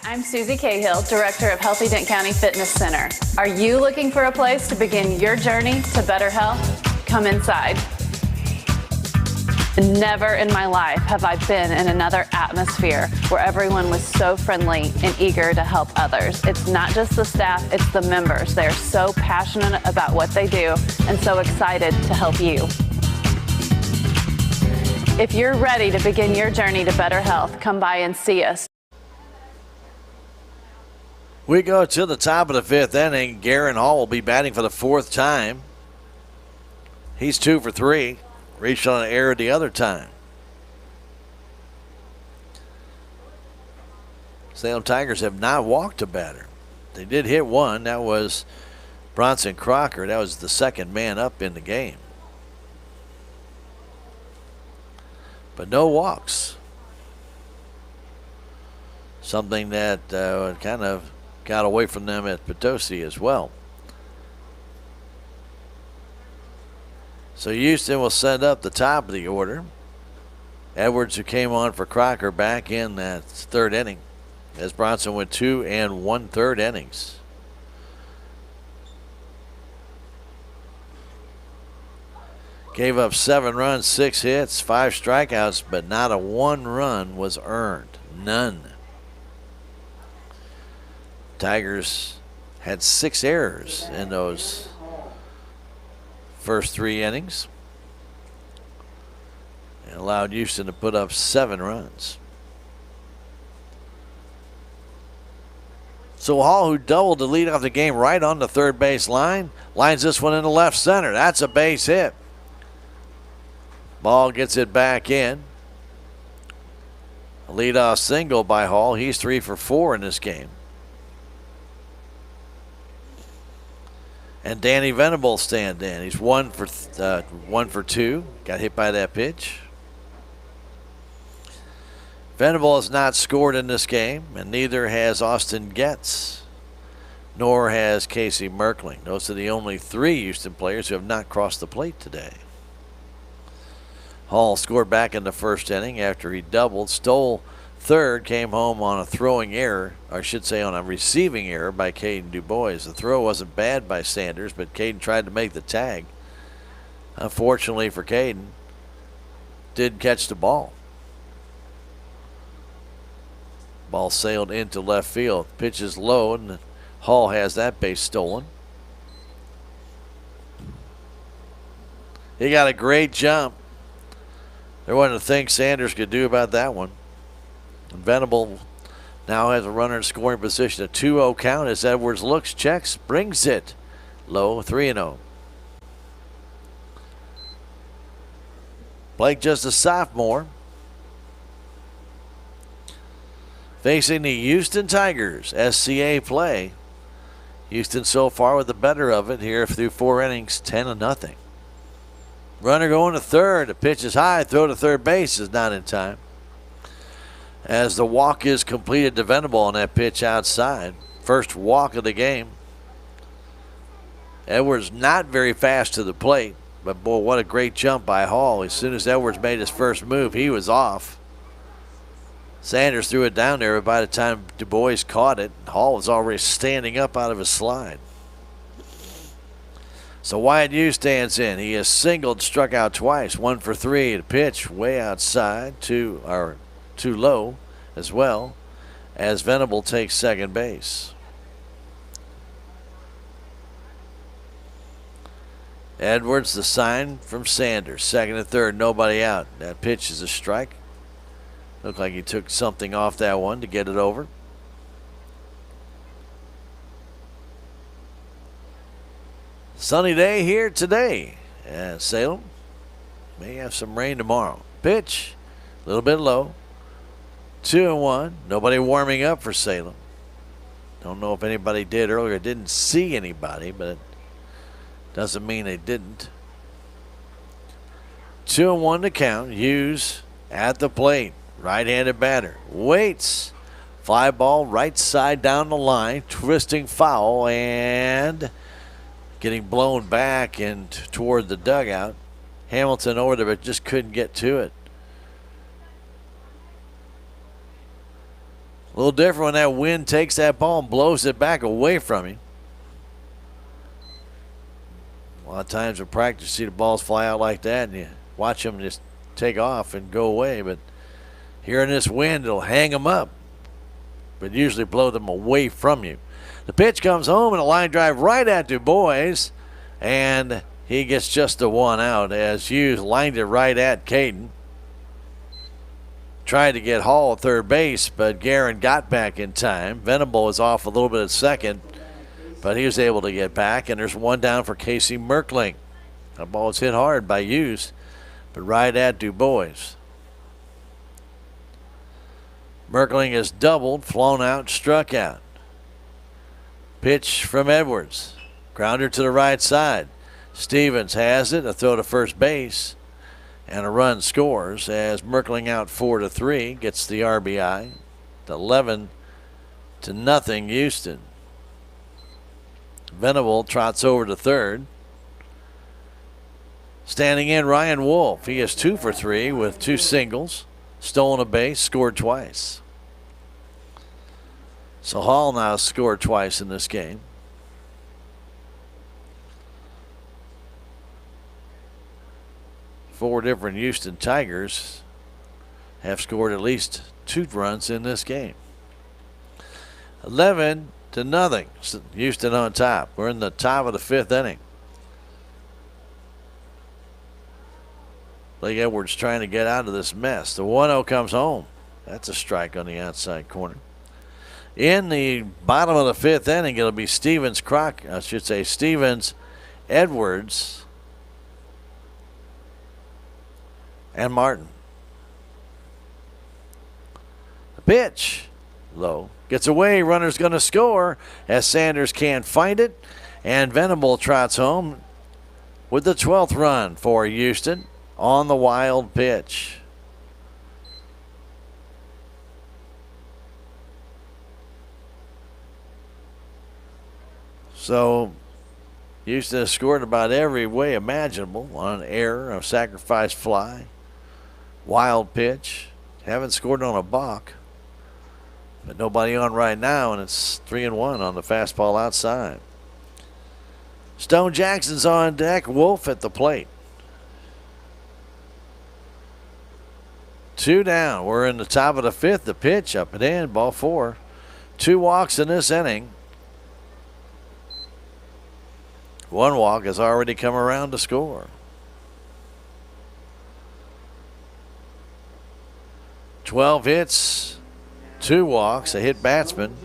I'm Susie Cahill, Director of Healthy Dent County Fitness Center. Are you looking for a place to begin your journey to better health? Come inside. Never in my life have I been in another atmosphere where everyone was so friendly and eager to help others. It's not just the staff, it's the members. They're so passionate about what they do and so excited to help you. If you're ready to begin your journey to better health, come by and see us. We go to the top of the fifth inning. Garen Hall will be batting for the fourth time. He's 2 for 3. Reached on an error the other time. Salem Tigers have not walked a batter. They did hit one. That was Bronson Crocker. That was the second man up in the game. But no walks. Something that kind of got away from them at Potosi as well. So Houston will set up the top of the order. Edwards, who came on for Crocker, back in that third inning, as Bronson went 2 1/3 innings. Gave up 7 runs, 6 hits, 5 strikeouts, but not a 1 run was earned. None. Tigers had 6 errors in those first 3 innings and allowed Houston to put up 7 runs. So Hall, who doubled to lead off the game right on the third base line, lines this one into left center. That's a base hit. Ball gets it back in. A leadoff single by Hall. He's 3 for 4 in this game. And Danny Venable stand in. He's 1 for 2. Got hit by that pitch. Venable has not scored in this game, and neither has Austin Getz, nor has Casey Merkling. Those are the only 3 Houston players who have not crossed the plate today. Hall scored back in the first inning after he doubled, stole third, came home on a throwing error, or I should say on a receiving error by Caden DuBois. The throw wasn't bad by Sanders, but Caden tried to make the tag. Unfortunately for Caden, did catch the ball. Ball sailed into left field. Pitch is low, and Hall has that base stolen. He got a great jump. There wasn't a thing Sanders could do about that one. And Venable now has a runner in scoring position. A 2-0 count as Edwards looks, checks, brings it low, 3-0. Blake just a sophomore. Facing the Houston Tigers, SCA play. Houston so far with the better of it here through 4 innings, 10-0. Runner going to third. The pitch is high. Throw to third base is not in time. As the walk is completed to Venable on that pitch outside. First walk of the game. Edwards not very fast to the plate, but boy, what a great jump by Hall. As soon as Edwards made his first move, he was off. Sanders threw it down there, but by the time DuBois caught it, Hall was already standing up out of his slide. So Wyatt Hughes stands in. He has singled, struck out twice, 1 for 3. The pitch way outside, too low as well, as Venable takes second base. Edwards, the sign from Sanders. Second and third, nobody out. That pitch is a strike. Looked like he took something off that one to get it over. Sunny day here today at Salem. May have some rain tomorrow. Pitch, a little bit low. 2-1. Nobody warming up for Salem. Don't know if anybody did earlier. Didn't see anybody, but it doesn't mean they didn't. 2-1 to count. Hughes at the plate. Right-handed batter. Waits. Fly ball right side down the line. Twisting foul and getting blown back and toward the dugout. Hamilton over there, but just couldn't get to it. A little different when that wind takes that ball and blows it back away from him. A lot of times in practice, you see the balls fly out like that, and you watch them just take off and go away. But here in this wind, it'll hang them up, but usually blow them away from you. The pitch comes home and a line drive right at Du Bois, and he gets just the one out as Hughes lined it right at Caden. Tried to get Hall at third base, but Guerin got back in time. Venable was off a little bit at second, but he was able to get back, and there's one down for Casey Merkling. That ball was hit hard by Hughes, but right at Du Bois. Merkling is doubled, flown out, struck out. Pitch from Edwards. Grounder to the right side. Stevens has it, a throw to first base, and a run scores as Merkling out 4-3 gets the RBI. 11-0 Houston. Venable trots over to third. Standing in Ryan Wolf. He is 2 for 3 with 2 singles. Stolen a base, scored twice. So Hall now scored twice in this game. Four different Houston Tigers have scored at least 2 runs in this game. 11-0. Houston on top. We're in the top of the 5th inning. Blake Edwards trying to get out of this mess. The 1-0 comes home. That's a strike on the outside corner. In the bottom of the 5th inning, it'll be Stevens, Edwards, and Martin. The pitch, low, gets away. Runner's going to score as Sanders can't find it, and Venable trots home with the 12th run for Houston on the wild pitch. So Houston has scored about every way imaginable on an error, a sacrifice fly, wild pitch. Haven't scored on a balk, but nobody on right now, and it's 3-1 on the fastball outside. Stone Jackson's on deck. Wolf at the plate. 2 down. We're in the top of the 5th. The pitch up and in. Ball 4. 2 walks in this inning. 1 walk has already come around to score. 12 hits, 2 walks, a hit batsman,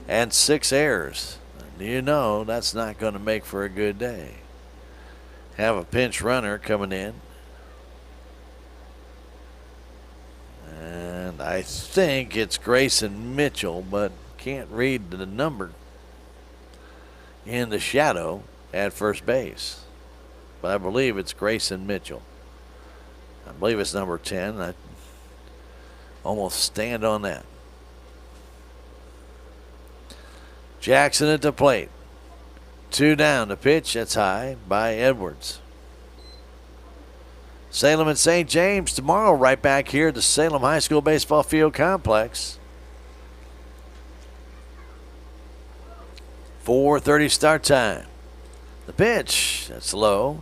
and 6 errors. You know that's not going to make for a good day. Have a pinch runner coming in. And I think it's Grayson Mitchell, but can't read the number in the shadow at first base. But I believe it's Grayson Mitchell. I believe it's number 10. I almost stand on that. Jackson at the plate. 2 down. The pitch, that's high by Edwards. Salem and St. James tomorrow right back here at the Salem High School Baseball Field Complex. 4:30 start time. The pitch, that's low.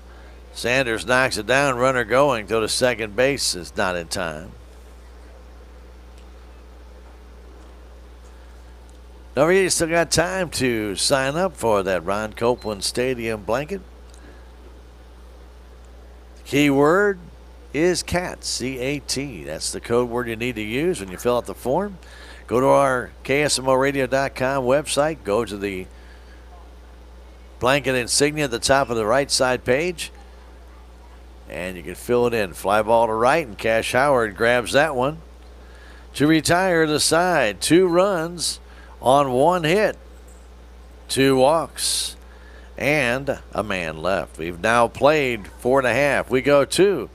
Sanders knocks it down, runner going to the second base is not in time. Don't forget, you still got time to sign up for that Ron Copeland Stadium blanket. The key word is CAT, C-A-T. That's the code word you need to use when you fill out the form. Go to our KSMOradio.com website. Go to the blanket insignia at the top of the right side page, and you can fill it in. Fly ball to right, and Cash Howard grabs that one. To retire the side, 2 runs on 1 hit, 2 walks, and a man left. We've now played 4.5. We go to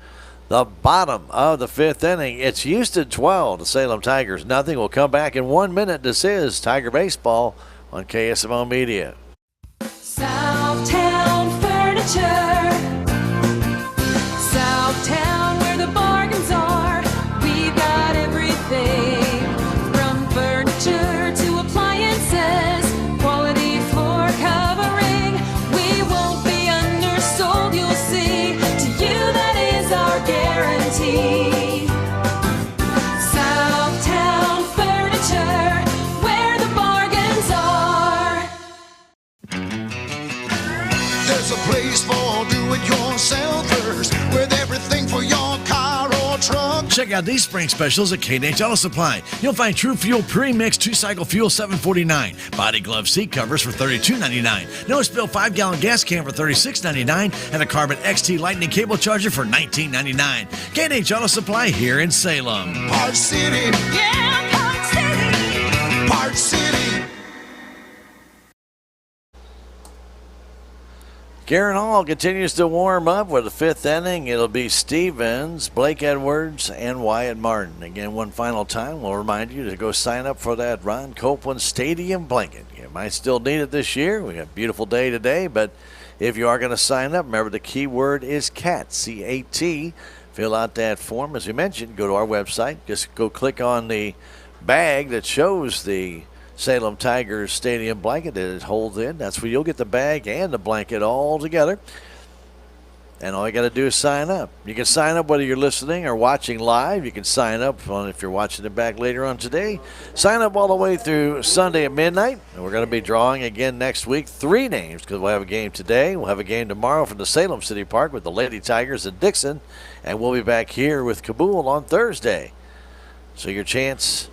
the bottom of the 5th inning. It's Houston 12, the Salem Tigers nothing. We'll come back in 1 minute. This is Tiger Baseball on KSMO Media. Southtown Furniture. place for do-it-yourselfers with everything for your car or truck. Check out these spring specials at K&H Auto Supply. You'll find True Fuel Pre-Mixed 2-Cycle Fuel $7.49, Body Glove Seat Covers for $32.99, No Spill 5-gallon gas can for $36.99, and a Carbon XT Lightning Cable Charger for $19.99. K&H Auto Supply here in Salem. Park City, yeah, Park City, Park City. Garen Hall continues to warm up with the fifth inning. It'll be Stevens, Blake Edwards, and Wyatt Martin. Again, one final time, we'll remind you to go sign up for that Ron Copeland Stadium blanket. You might still need it this year. We got a beautiful day today, but if you are going to sign up, remember the key word is CAT, C-A-T. Fill out that form. As we mentioned, go to our website. Just go click on the bag that shows the Salem Tigers Stadium blanket that it holds in. That's where you'll get the bag and the blanket all together. And all you got to do is sign up. You can sign up whether you're listening or watching live. You can sign up if you're watching it back later on today. Sign up all the way through Sunday at midnight. And we're going to be drawing again next week 3 names because we'll have a game today. We'll have a game tomorrow from the Salem City Park with the Lady Tigers and Dixon. And we'll be back here with Kabul on Thursday. So your chance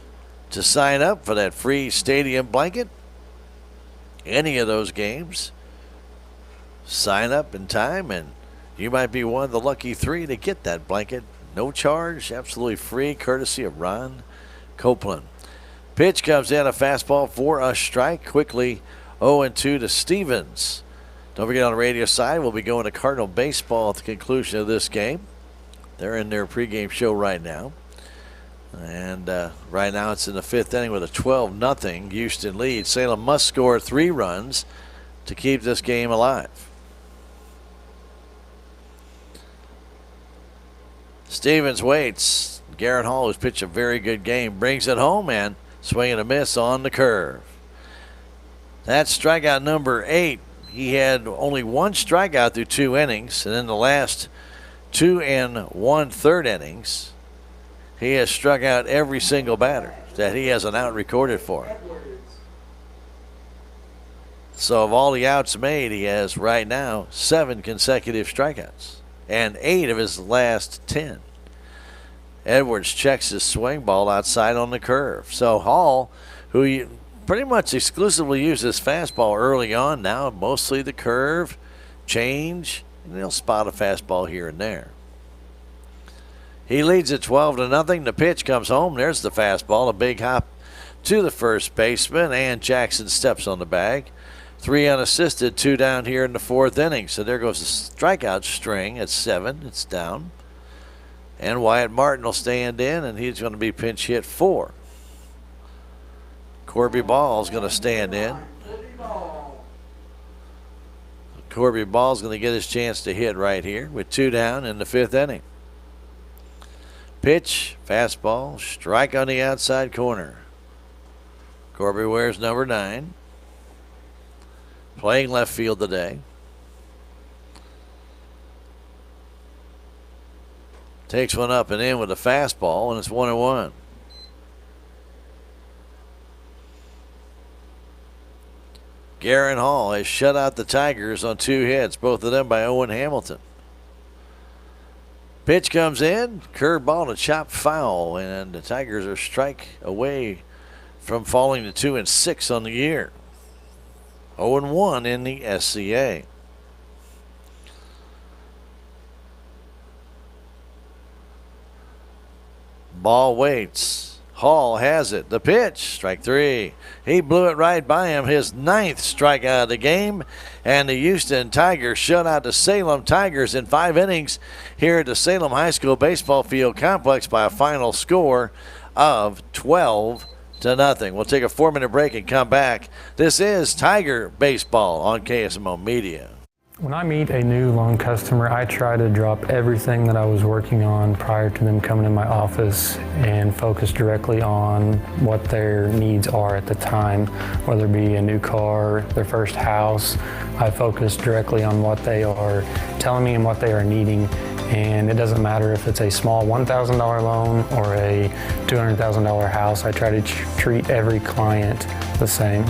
to sign up for that free stadium blanket, any of those games, sign up in time and you might be one of the lucky 3 to get that blanket. No charge, absolutely free, courtesy of Ron Copeland. Pitch comes in, a fastball for a strike. Quickly 0-2 to Stevens. Don't forget on the radio side, we'll be going to Cardinal Baseball at the conclusion of this game. They're in their pregame show right now. And right now it's in the 5th inning with a 12-0 Houston lead. Salem must score 3 runs to keep this game alive. Stevens waits. Garrett Hall, who's pitched a very good game, brings it home and swing and a miss on the curve. That's strikeout number 8. He had only 1 strikeout through 2 innings, and in the last 2 1/3 innings, he has struck out every single batter that he has an out recorded for. So of all the outs made, he has right now 7 consecutive strikeouts and 8 of his last 10. Edwards checks his swing ball outside on the curve. So Hall, who pretty much exclusively used his fastball early on, now mostly the curve, change, and they'll spot a fastball here and there. He leads it 12-0. The pitch comes home. There's the fastball. A big hop to the first baseman, and Jackson steps on the bag. 3 unassisted, 2 down here in the 4th inning. So there goes the strikeout string at 7. It's down. And Wyatt Martin will stand in, and he's going to be pinch hit 4. Corby Ball's going to stand in. Corby Ball's going to get his chance to hit right here with 2 down in the 5th inning. Pitch, fastball, strike on the outside corner. Corby wears number 9. Playing left field today. Takes one up and in with a fastball, and it's 1-1. Garen Hall has shut out the Tigers on 2 hits, both of them by Owen Hamilton. Pitch comes in, curveball to chop foul, and the Tigers are strike away from falling to 2-6 on the year. 0-1 in the SCA. Ball waits. Hall has it. The pitch, strike 3. He blew it right by him, his 9th strikeout of the game. And the Houston Tigers shut out the Salem Tigers in 5 innings here at the Salem High School Baseball Field Complex by a final score of 12-0. We'll take a 4-minute break and come back. This is Tiger Baseball on KSMO Media. When I meet a new loan customer, I try to drop everything that I was working on prior to them coming in my office and focus directly on what their needs are at the time, whether it be a new car, their first house. I focus directly on what they are telling me and what they are needing. And it doesn't matter if it's a small $1,000 loan or a $200,000 house. I try to treat every client the same.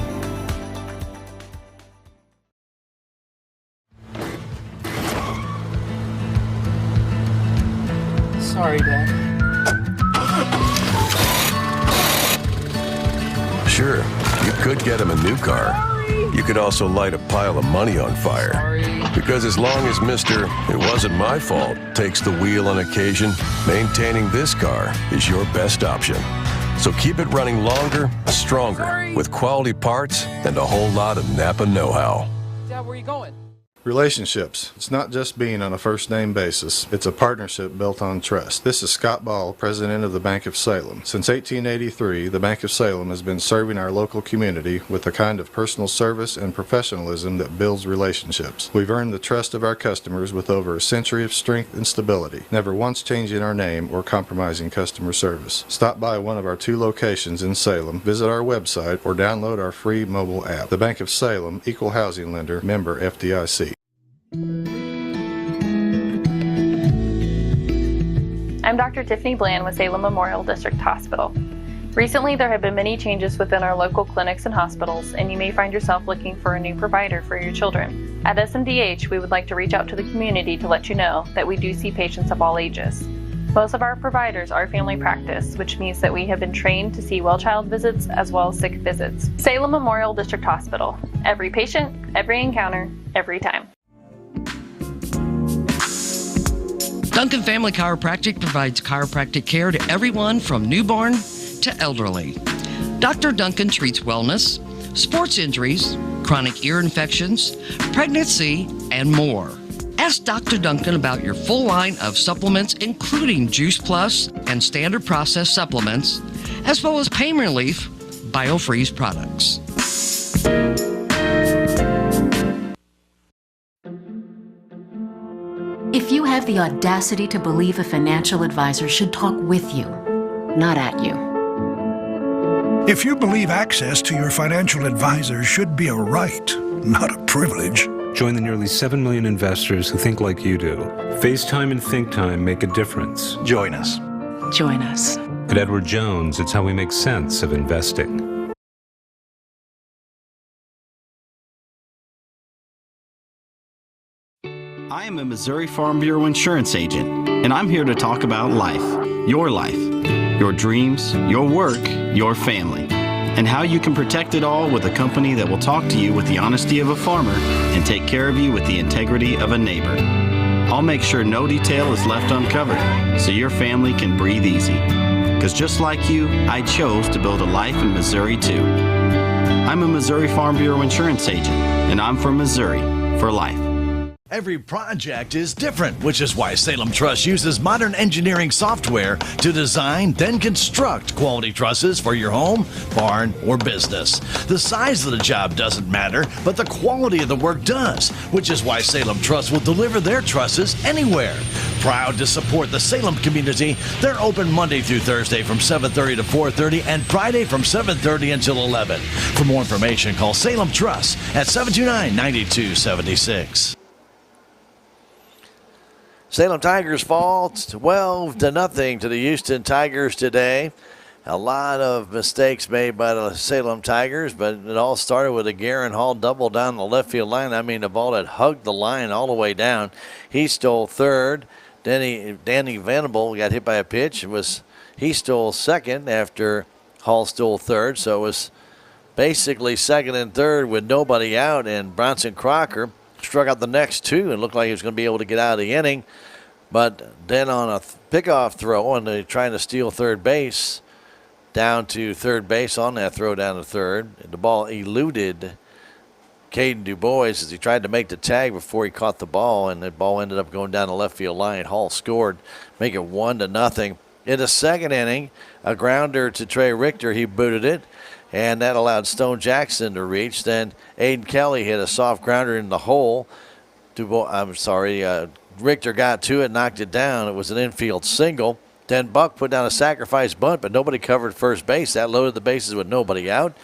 Sorry, Dad. Sure, you could get him a new car. You could also light a pile of money on fire. Because as long as Mr. It wasn't my fault takes the wheel on occasion, maintaining this car is your best option. So keep it running longer, stronger, with quality parts and a whole lot of Napa know-how. Dad, where are you going? Relationships. It's not just being on a first name basis. It's a partnership built on trust. This is Scott Ball, president of the Bank of Salem. Since 1883, the Bank of Salem has been serving our local community with the kind of personal service and professionalism that builds relationships. We've earned the trust of our customers with over a century of strength and stability, never once changing our name or compromising customer service. Stop by one of our 2 locations in Salem, visit our website, or download our free mobile app. The Bank of Salem, Equal Housing Lender, member FDIC. I'm Dr. Tiffany Bland with Salem Memorial District Hospital. Recently, there have been many changes within our local clinics and hospitals, and you may find yourself looking for a new provider for your children. At SMDH, we would like to reach out to the community to let you know that we do see patients of all ages. Most of our providers are family practice, which means that we have been trained to see well-child visits as well as sick visits. Salem Memorial District Hospital. Every patient, every encounter, every time. Duncan Family Chiropractic provides chiropractic care to everyone from newborn to elderly. Dr. Duncan treats wellness, sports injuries, chronic ear infections, pregnancy, and more. Ask Dr. Duncan about your full line of supplements, including Juice Plus and standard processed supplements, as well as pain relief, BioFreeze products. If you have the audacity to believe a financial advisor should talk with you, not at you. If you believe access to your financial advisor should be a right, not a privilege. Join the nearly 7 million investors who think like you do. FaceTime and Think Time make a difference. Join us. Join us. At Edward Jones, it's how we make sense of investing. I am a Missouri Farm Bureau insurance agent, and I'm here to talk about life, your dreams, your work, your family, and how you can protect it all with a company that will talk to you with the honesty of a farmer and take care of you with the integrity of a neighbor. I'll make sure no detail is left uncovered so your family can breathe easy. Because just like you, I chose to build a life in Missouri too. I'm a Missouri Farm Bureau insurance agent, and I'm from Missouri for life. Every project is different, which is why Salem Truss uses modern engineering software to design, then construct quality trusses for your home, barn, or business. The size of the job doesn't matter, but the quality of the work does, which is why Salem Truss will deliver their trusses anywhere. Proud to support the Salem community, they're open Monday through Thursday from 7:30 to 4:30 and Friday from 7:30 until 11. For more information, call Salem Truss at 729-9276. Salem Tigers fall 12-0 to the Houston Tigers today. A lot of mistakes made by the Salem Tigers, but it all started with a Garen Hall double down the left field line. I mean, the ball had hugged the line all the way down. He stole third. Danny Venable got hit by a pitch. He stole second after Hall stole third, so it was basically second and third with nobody out, and Bronson Crocker struck out the next two and looked like he was going to be able to get out of the inning. But then on a pickoff throw, and they're trying to steal third base, down to third base on that throw down to third. The ball eluded Caden DuBois as he tried to make the tag before he caught the ball, and the ball ended up going down the left field line. Hall scored, make it 1-0. In the second inning, a grounder to Trey Richter, he booted it, and that allowed Stone Jackson to reach. Then Aiden Kelly hit a soft grounder in the hole. Richter got to it, knocked it down. It was an infield single. Then Buck put down a sacrifice bunt, but nobody covered first base. That loaded the bases with nobody out.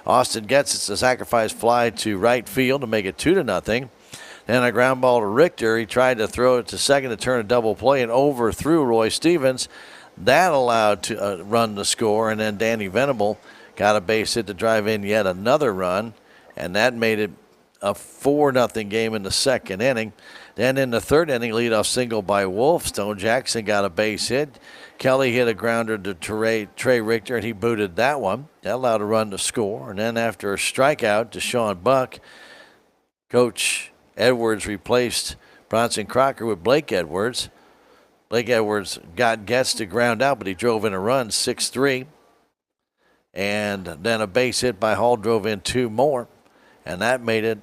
Austin gets a sacrifice fly to right field to make it 2-0. Then a ground ball to Richter. He tried to throw it to second to turn a double play and overthrew Roy Stevens. That allowed to run to score, and then Danny Venable got a base hit to drive in yet another run, and that made it a 4-0 game in the second inning. Then in the third inning, leadoff single by Wolf. Stone Jackson got a base hit. Kelly hit a grounder to Trey Richter, and he booted that one. That allowed a run to score. And then after a strikeout to Sean Buck, Coach Edwards replaced Bronson Crocker with Blake Edwards. Blake Edwards gets to ground out, but he drove in a run, 6-3. And then a base hit by Hall drove in 2 more. And that made it,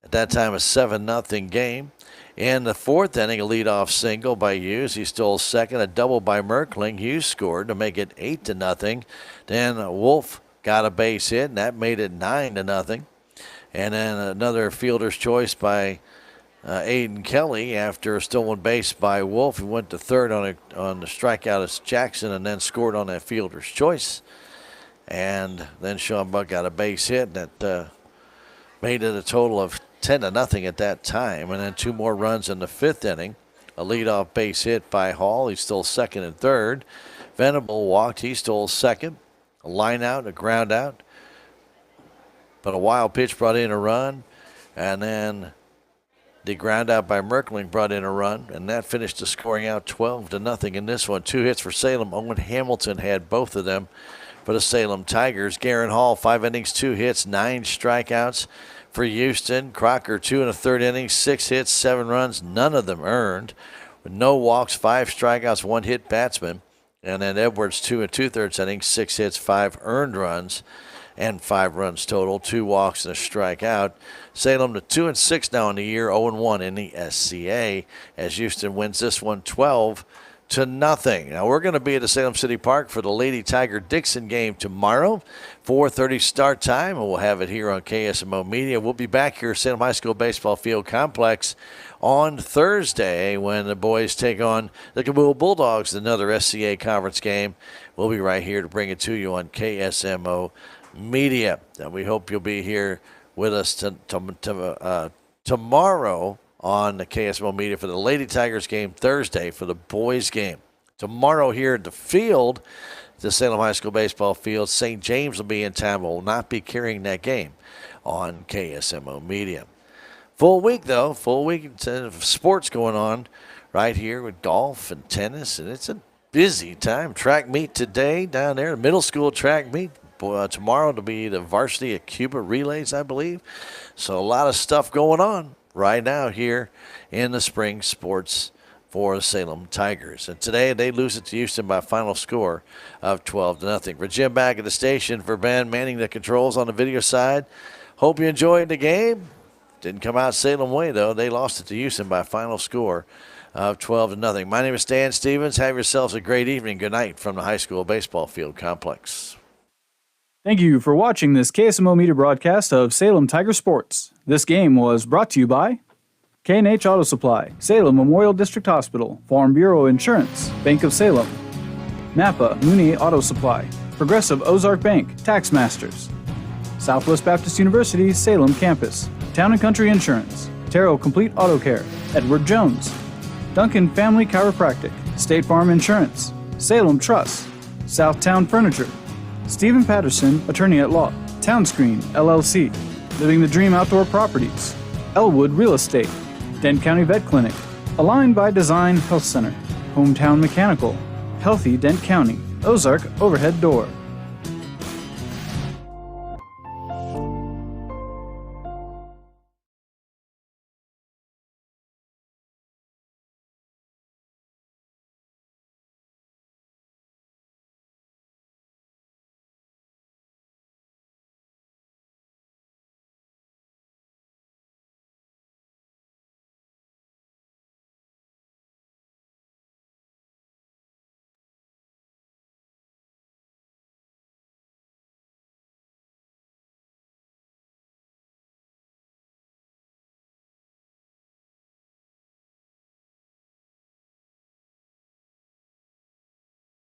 at that time, a 7-0 game. In the fourth inning, a leadoff single by Hughes. He stole second. A double by Merkling. Hughes scored to make it 8-0. Then Wolf got a base hit, and that made it 9-0. And then another fielder's choice by Aiden Kelly after a stolen base by Wolf. He went to third on the strikeout of Jackson and then scored on that fielder's choice. And then Sean Buck got a base hit that made it a total of 10-0 at that time. And then 2 more runs in the fifth inning. A leadoff base hit by Hall. He stole second and third. Venable walked. He stole second. A line out, a ground out. But a wild pitch brought in a run. And then the ground out by Merkling brought in a run. And that finished the scoring out 12-0 in this one. 2 hits for Salem. Owen Hamilton had both of them for the Salem Tigers. Garen Hall, 5 innings, 2 hits, 9 strikeouts for Houston. Crocker, 2 1/3 innings, 6 hits, 7 runs, none of them earned. With no walks, 5 strikeouts, 1 hit batsman. And then Edwards, 2 2/3 innings, 6 hits, 5 earned runs, and 5 runs total, 2 walks and a strikeout. Salem to 2-6 now in the year, 0-1 in the SCA as Houston wins this one 12-0. Now we're going to be at the Salem City Park for the Lady Tiger Dixon game tomorrow, 4:30 start time, and we'll have it here on KSMO Media. We'll be back here at Salem High School Baseball Field Complex on Thursday when the boys take on the Kabul Bulldogs, another SCA conference game. We'll be right here to bring it to you on KSMO Media. And we hope you'll be here with us tomorrow on the KSMO Media for the Lady Tigers game, Thursday for the boys game. Tomorrow here at the field, the Salem High School baseball field, St. James will be in town, but will not be carrying that game on KSMO Media. Full week, though, full week of sports going on right here with golf and tennis, and it's a busy time. Track meet today down there, middle school track meet. Tomorrow to be the varsity at Cuba relays, I believe. So a lot of stuff going on right now here in the spring sports for the Salem Tigers. And today they lose it to Houston by a final score of 12-0. For Jim back at the station, for Ben manning the controls on the video side, hope you enjoyed the game. Didn't come out Salem way, though. They lost it to Houston by a final score of 12-0. My name is Stan Stevens. Have yourselves a great evening. Good night from the high school baseball field complex. Thank you for watching this KSMO Media broadcast of Salem Tiger Sports. This game was brought to you by K&H Auto Supply, Salem Memorial District Hospital, Farm Bureau Insurance, Bank of Salem, Napa Mooney Auto Supply, Progressive Ozark Bank, Tax Masters, Southwest Baptist University, Salem Campus, Town & Country Insurance, Terrell Complete Auto Care, Edward Jones, Duncan Family Chiropractic, State Farm Insurance, Salem Trust, Southtown Furniture, Stephen Patterson, Attorney at Law, Townscreen, LLC, Living the Dream Outdoor Properties, Elwood Real Estate, Dent County Vet Clinic, Aligned by Design Health Center, Hometown Mechanical, Healthy Dent County, Ozark Overhead Door.